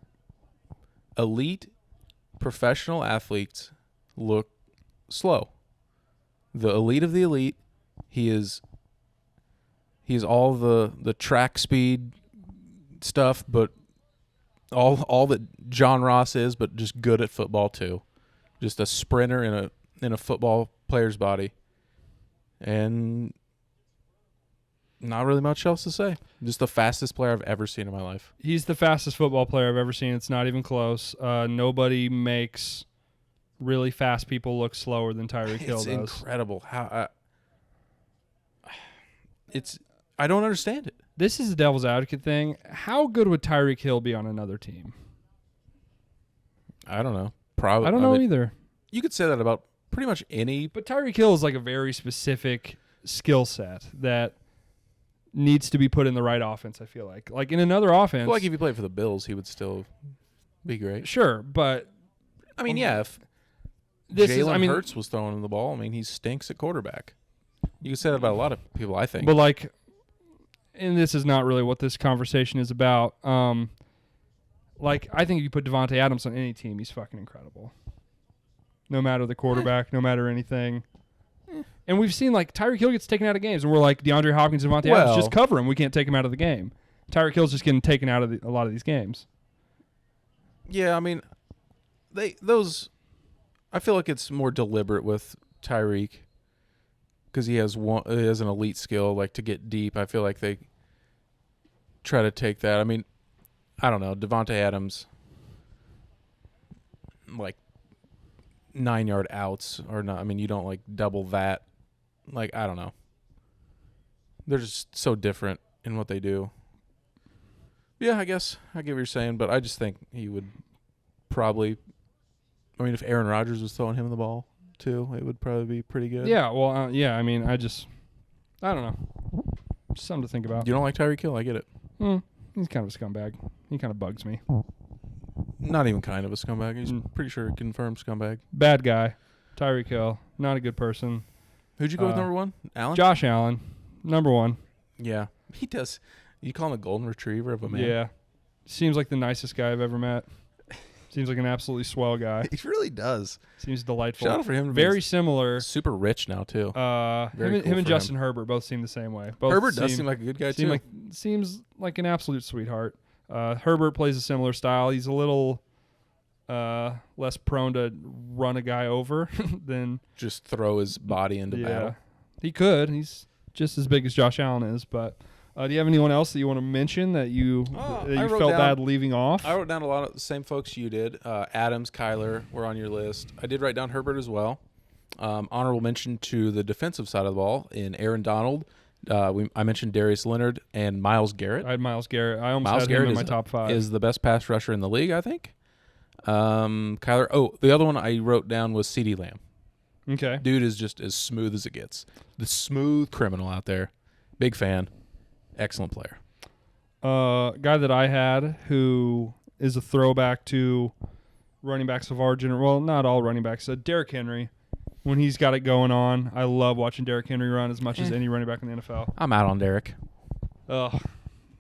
elite professional athletes look slow. The elite of the elite. He's all the track speed stuff, but all that John Ross is, but just good at football too. Just a sprinter in a football player's body. And not really much else to say. Just the fastest player I've ever seen in my life. He's the fastest football player I've ever seen. It's not even close. Nobody makes really fast people look slower than Tyreek Hill does. It's incredible how I don't understand it. This is a devil's advocate thing. How good would Tyreek Hill be on another team? I don't know. Probably. I don't know either. You could say that about pretty much any. But Tyreek Hill is like a very specific skill set that needs to be put in the right offense, I feel like. Like in another offense. Well, like if he played for the Bills, he would still be great. Sure, but I mean, yeah, if Jalen Hurts was throwing him the ball, I mean, he stinks at quarterback. You can say that about a lot of people, I think. But like, and this is not really what this conversation is about. Like, I think if you put Devontae Adams on any team, he's fucking incredible. No matter the quarterback, no matter anything. And we've seen, like, Tyreek Hill gets taken out of games, and we're like, DeAndre Hopkins and Devontae Adams, just cover him. We can't take him out of the game. Tyreek Hill's just getting taken out of a lot of these games. Yeah, I mean, I feel like it's more deliberate with Tyreek because he has an elite skill, like to get deep. I feel like they try to take that. I mean, I don't know, Devontae Adams, like 9-yard outs or not. I mean, you don't like double that. Like, I don't know. They're just so different in what they do. Yeah, I guess I get what you're saying, but I just think he would probably. I mean, if Aaron Rodgers was throwing him the ball too, it would probably be pretty good. Yeah, well, yeah. I mean, I don't know. Just something to think about. You don't like Tyreek Hill? I get it. He's kind of a scumbag. He kind of bugs me. Not even kind of a scumbag. He's pretty sure a confirmed scumbag. Bad guy. Tyreek Hill. Not a good person. Who'd you go with number 1? Allen? Josh Allen. Number 1. Yeah. He does. You call him a golden retriever of a man? Yeah. Seems like the nicest guy I've ever met. Seems like an absolutely swell guy. He really does. Seems delightful. Shout out for him. Very similar. Super rich now, too. Him and Justin Herbert both seem the same way. Herbert does seem like a good guy, too. Seems like an absolute sweetheart. Herbert plays a similar style. He's a little less prone to run a guy over than just throw his body into battle. He could. He's just as big as Josh Allen is. But do you have anyone else that you want to mention that you felt bad leaving off? I wrote down a lot of the same folks you did. Adams, Kyler were on your list. I did write down Herbert as well. Honorable mention to the defensive side of the ball in Aaron Donald. I mentioned Darius Leonard and Myles Garrett. I had Myles Garrett. I almost had him in my top 5. Is the best pass rusher in the league, I think. Kyler. Oh, the other one I wrote down was CeeDee Lamb. Okay. Dude is just as smooth as it gets. The smooth criminal out there. Big fan. Excellent player. Guy that I had who is a throwback to running backs of our generation. Well, not all running backs. Derrick Henry. When he's got it going on, I love watching Derrick Henry run as much as any running back in the NFL. I'm out on Derrick. Ugh.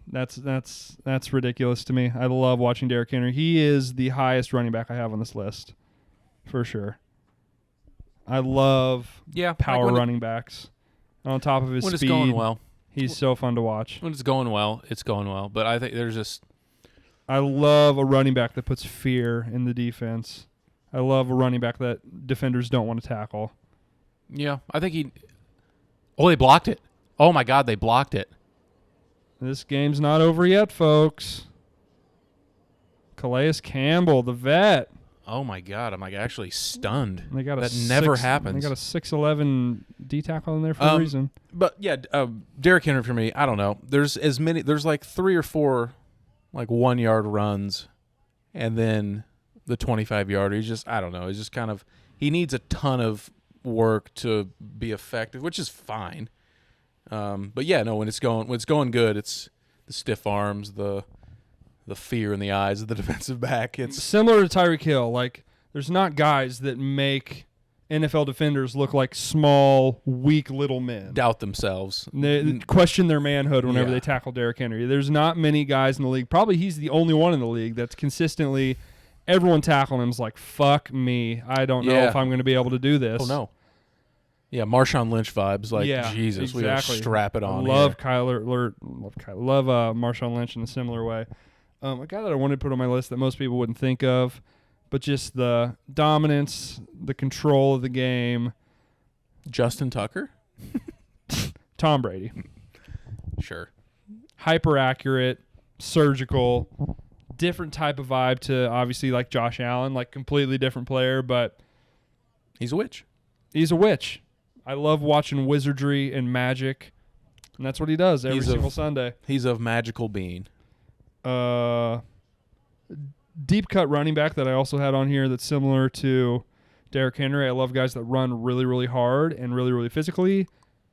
That's ridiculous to me. I love watching Derrick Henry. He is the highest running back I have on this list, for sure. I love power running backs. On top of his when speed, it's going well, he's so fun to watch. When it's going well, it's going well. But I think there's just... I love a running back that puts fear in the defense. I love a running back that defenders don't want to tackle. Yeah, I think he... Oh, they blocked it. Oh, my God, they blocked it. This game's not over yet, folks. Calais Campbell, the vet. Oh, my God, I'm actually stunned. They got that never happens. They got a 6'11" D tackle in there for a reason. But, yeah, Derrick Henry for me, I don't know. There's like 3 or 4 like 1-yard runs, and then the 25-yarder. He's just, I don't know. He's just kind of, he needs a ton of work to be effective, which is fine. But yeah, no, when it's going good, it's the stiff arms, the fear in the eyes of the defensive back. It's similar to Tyreek Hill. Like, there's not guys that make NFL defenders look like small, weak little men. Doubt themselves. They question their manhood whenever they tackle Derrick Henry. There's not many guys in the league. Probably he's the only one in the league that's consistently, everyone tackling him is like, fuck me. I don't know if I'm going to be able to do this. Oh, no. Yeah, Marshawn Lynch vibes. Like, Jesus, exactly. We got to strap it on. Love Marshawn Lynch in a similar way. A guy that I wanted to put on my list that most people wouldn't think of, but just the dominance, the control of the game. Justin Tucker? Tom Brady. Sure. Hyper accurate, surgical, different type of vibe to obviously like Josh Allen, like completely different player, but he's a witch. He's a witch. I love watching wizardry and magic, and that's what he does every single Sunday. He's of magical being. Deep cut running back that I also had on here that's similar to Derrick Henry. I love guys that run really, really hard and really, really physically.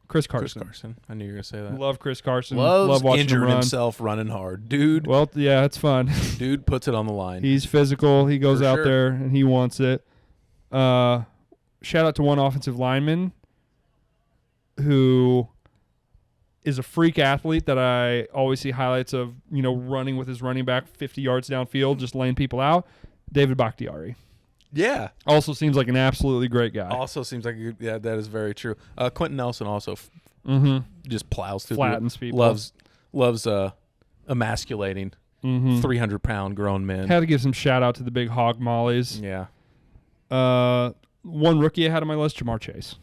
Chris Carson. I knew you were going to say that. Love Chris Carson. Love watching him run. himself running hard. Dude. Well, yeah, it's fun. Dude puts it on the line. He's physical. He goes out there and he wants it. Shout out to one offensive lineman who is a freak athlete that I always see highlights of, running with his running back 50 yards downfield, just laying people out. David Bakhtiari. Yeah. Also seems like an absolutely great guy. Also seems like, that is very true. Quentin Nelson also just plows through. Flattens people. Loves emasculating 300-pound grown men. Had to give some shout out to the big hog mollies. Yeah. One rookie I had on my list, Jamar Chase.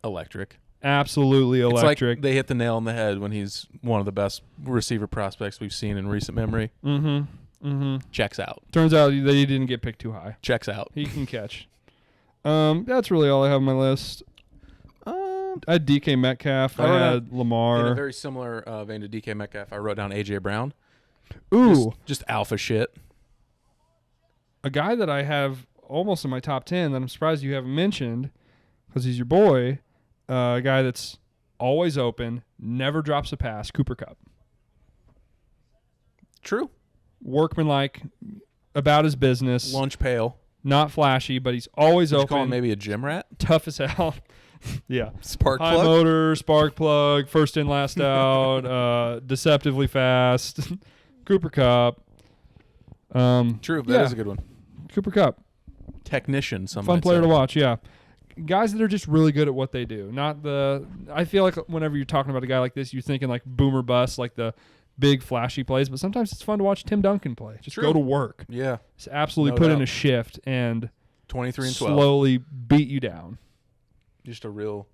Electric. Absolutely electric. It's like they hit the nail on the head when he's one of the best receiver prospects we've seen in recent memory. Checks out. Turns out that he didn't get picked too high. Checks out. He can catch. That's really all I have on my list. I had DK Metcalf. I had Lamar. In a very similar vein to DK Metcalf, I wrote down A.J. Brown. Ooh. Just alpha shit. A guy that I have almost in my top 10 that I'm surprised you haven't mentioned because he's your boy. A guy that's always open, never drops a pass, Cooper Kupp. True. Workmanlike, about his business. Lunch pail. Not flashy, but he's always open. You call him maybe a gym rat? Tough as hell. Yeah. Spark High plug? motor, spark plug, first in, last out, deceptively fast. Cooper Kupp. True. That is a good one. Cooper Kupp. Technician, some Fun might player say. to watch, yeah. Guys that are just really good at what they do. I feel like whenever you're talking about a guy like this, you're thinking like boomer bust, like the big flashy plays, but sometimes it's fun to watch Tim Duncan play. Just go to work. Yeah. Just absolutely put in a shift and 23 and 12. slowly beat you down. Just a real...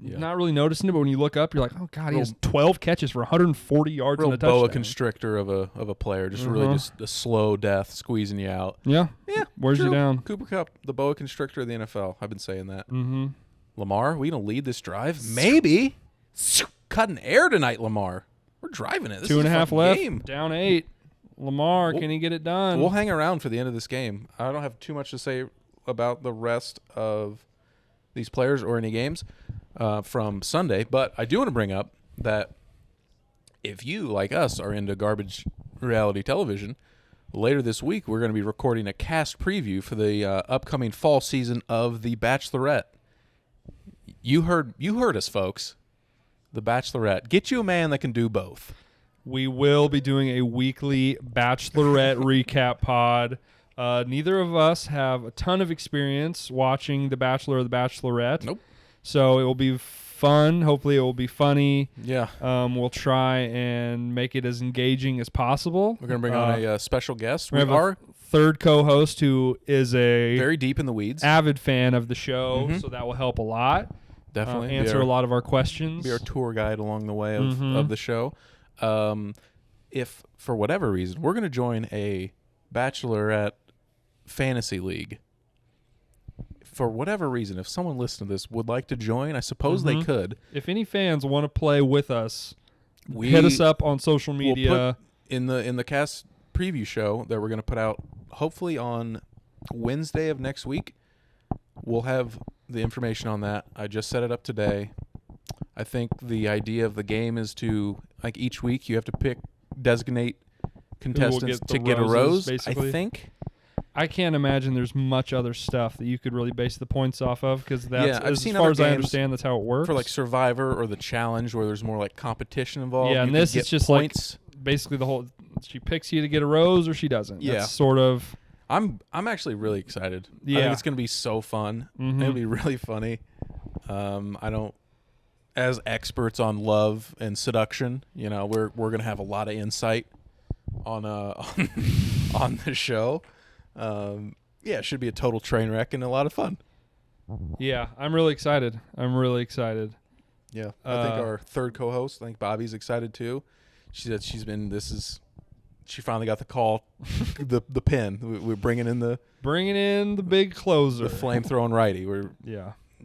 Yeah. Not really noticing it, but when you look up, you're like, oh, God, he has 12 catches for 140 yards real and a touchdown. boa constrictor of a player. Just really just a slow death, squeezing you out. Yeah. Yeah. Wears you down. Cooper Kupp, the boa constrictor of the NFL. I've been saying that. Lamar, we going to lead this drive? Maybe. Cutting air tonight, Lamar. We're driving it. This 2.5 left. Game. Down 8. Lamar, can he get it done? We'll hang around for the end of this game. I don't have too much to say about the rest of these players or any games from Sunday. But I do want to bring up that if you, like us, are into garbage reality television, later this week we're going to be recording a cast preview for the upcoming fall season of The Bachelorette. You heard us, folks. The Bachelorette. Get you a man that can do both. We will be doing a weekly Bachelorette recap pod. Neither of us have a ton of experience watching The Bachelor or The Bachelorette. Nope. So it will be fun. Hopefully it will be funny. Yeah. We'll try and make it as engaging as possible. We're going to bring on a special guest. We have a third co-host who is a very deep in the weeds, avid fan of the show, so that will help a lot. Definitely. Answer a lot of our questions. Be our tour guide along the way of the show. If, for whatever reason, we're going to join a Bachelorette fantasy league, for whatever reason, if someone listening to this would like to join, I suppose they could. If any fans want to play with us, hit us up on social media. We'll put in the cast preview show that we're going to put out hopefully on Wednesday of next week. We'll have the information on that. I just set it up today. I think the idea of the game is to, like, each week you have to designate contestants to get a rose, basically. I think. I can't imagine there's much other stuff that you could really base the points off of, because that's, I've seen as far other as I understand, that's how it works. For like Survivor or the Challenge, where there's more like competition involved. Yeah, and this is just points. Like basically the whole. She picks you to get a rose, or she doesn't. Yeah, that's sort of. I'm actually really excited. Yeah, I think it's gonna be so fun. It'll be really funny. As experts on love and seduction, we're gonna have a lot of insight on on the show. It should be a total train wreck and a lot of fun. Yeah, I'm really excited. Yeah, I think our third co-host, I think Bobby's excited too. She said she finally got the call, the pin. We're bringing in the big closer, the flame throwing righty.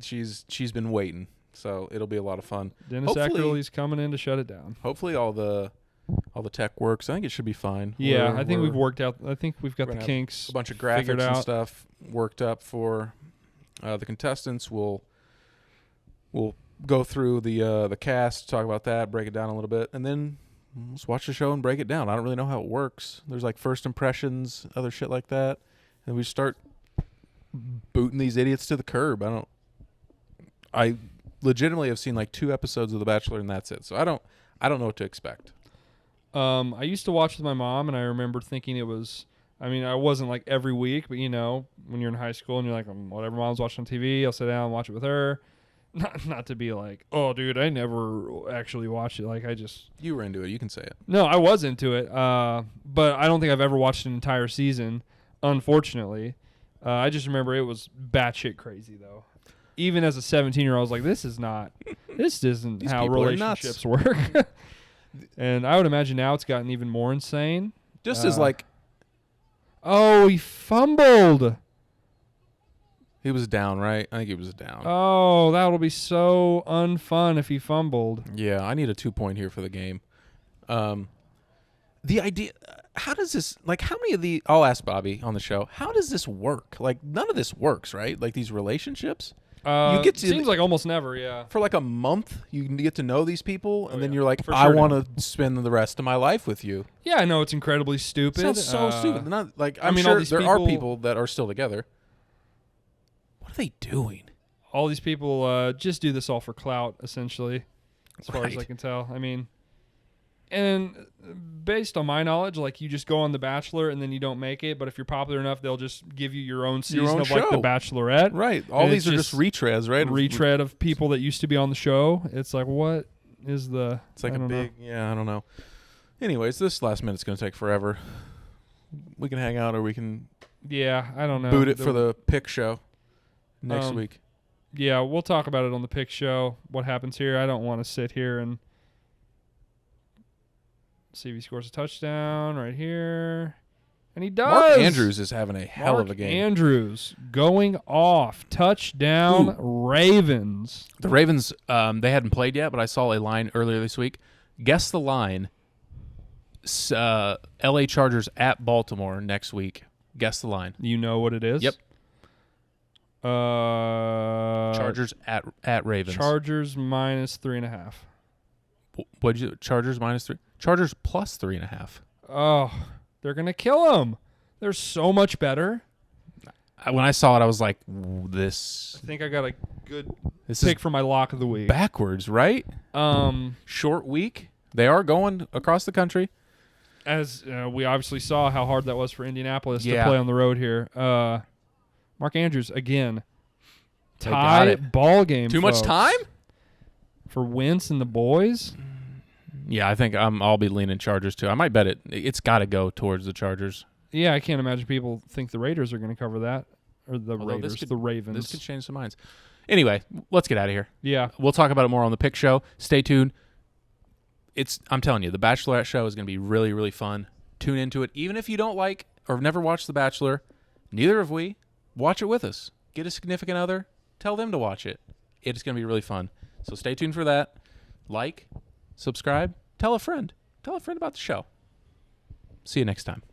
She's been waiting, so it'll be a lot of fun. Dennis Eckerley's coming in to shut it down. Hopefully all the tech works. I think it should be fine. Yeah, I think we've worked out. I think we've got the kinks. A bunch of graphics and stuff worked up for the contestants. We'll go through the cast, talk about that, break it down a little bit, and then let's watch the show and break it down. I don't really know how it works. There's like first impressions, other shit like that, and we start booting these idiots to the curb. I legitimately have seen like 2 episodes of The Bachelor, and that's it. So I don't know what to expect. I used to watch with my mom, and I remember thinking it was. I mean, I wasn't like every week, but when you're in high school and you're like, whatever mom's watching on TV, I'll sit down and watch it with her. Not to be like, oh, dude, I never actually watched it. Like, you were into it. You can say it. No, I was into it, but I don't think I've ever watched an entire season, unfortunately. I just remember it was batshit crazy, though. Even as a 17-year-old, I was like, this isn't how relationships work. And I would imagine now it's gotten even more insane. Just as like... Oh, he fumbled. He was down, right? I think he was down. Oh, that'll be so unfun if he fumbled. Yeah, I need a 2-point here for the game. The idea... How does this... Like, how many of the... I'll ask Bobby on the show. How does this work? Like, none of this works, right? Like, these relationships... seems like almost never, yeah. For like a month, you can get to know these people, and then you're like, I want to spend the rest of my life with you. Yeah, I know it's incredibly stupid. It sounds so stupid. Not like I'm sure there are people that are still together. What are they doing? All these people just do this all for clout, essentially, as far as I can tell. I mean, and based on my knowledge, like you just go on The Bachelor and then you don't make it, but if you're popular enough, they'll just give you your own season of like The Bachelorette. Right. All these are just retreads, right? Retread of people that used to be on the show. It's like, what is the... It's like I don't know. Anyways, this last minute's going to take forever. We can hang out or we can... Yeah, I don't know. Boot it for the pick show next week. Yeah, we'll talk about it on the pick show, what happens here. I don't want to sit here and... See if he scores a touchdown right here. And he does. Mark Andrews is having a hell of a game. Mark Andrews going off. Touchdown, Ravens. The Ravens, they hadn't played yet, but I saw a line earlier this week. Guess the line. L.A. Chargers at Baltimore next week. Guess the line. You know what it is? Yep. Chargers at Ravens. Chargers minus 3.5. What'd you? Chargers minus 3. Chargers plus 3.5. Oh, they're gonna kill them. They're so much better. When I saw it, I was like, "This." I think I got a good This pick is for my lock of the week. backwards, right? Short week. They are going across the country. As we obviously saw how hard that was for Indianapolis to Yeah. play on the road here. Mark Andrews again. They got Tie it. ball game. Too much folks. time? For Wentz and the boys. Yeah, I think I'll be leaning Chargers too. I might bet it. It's got to go towards the Chargers. Yeah, I can't imagine people think the Raiders are going to cover that. Or the Although Raiders, the Ravens. This could change some minds. Anyway, let's get out of here. Yeah. We'll talk about it more on the pick show. Stay tuned. I'm telling you, the Bachelorette show is going to be really, really fun. Tune into it. Even if you don't like or have never watched The Bachelor, neither have we. Watch it with us. Get a significant other. Tell them to watch it. It's going to be really fun. So stay tuned for that. Like, subscribe, tell a friend. Tell a friend about the show. See you next time.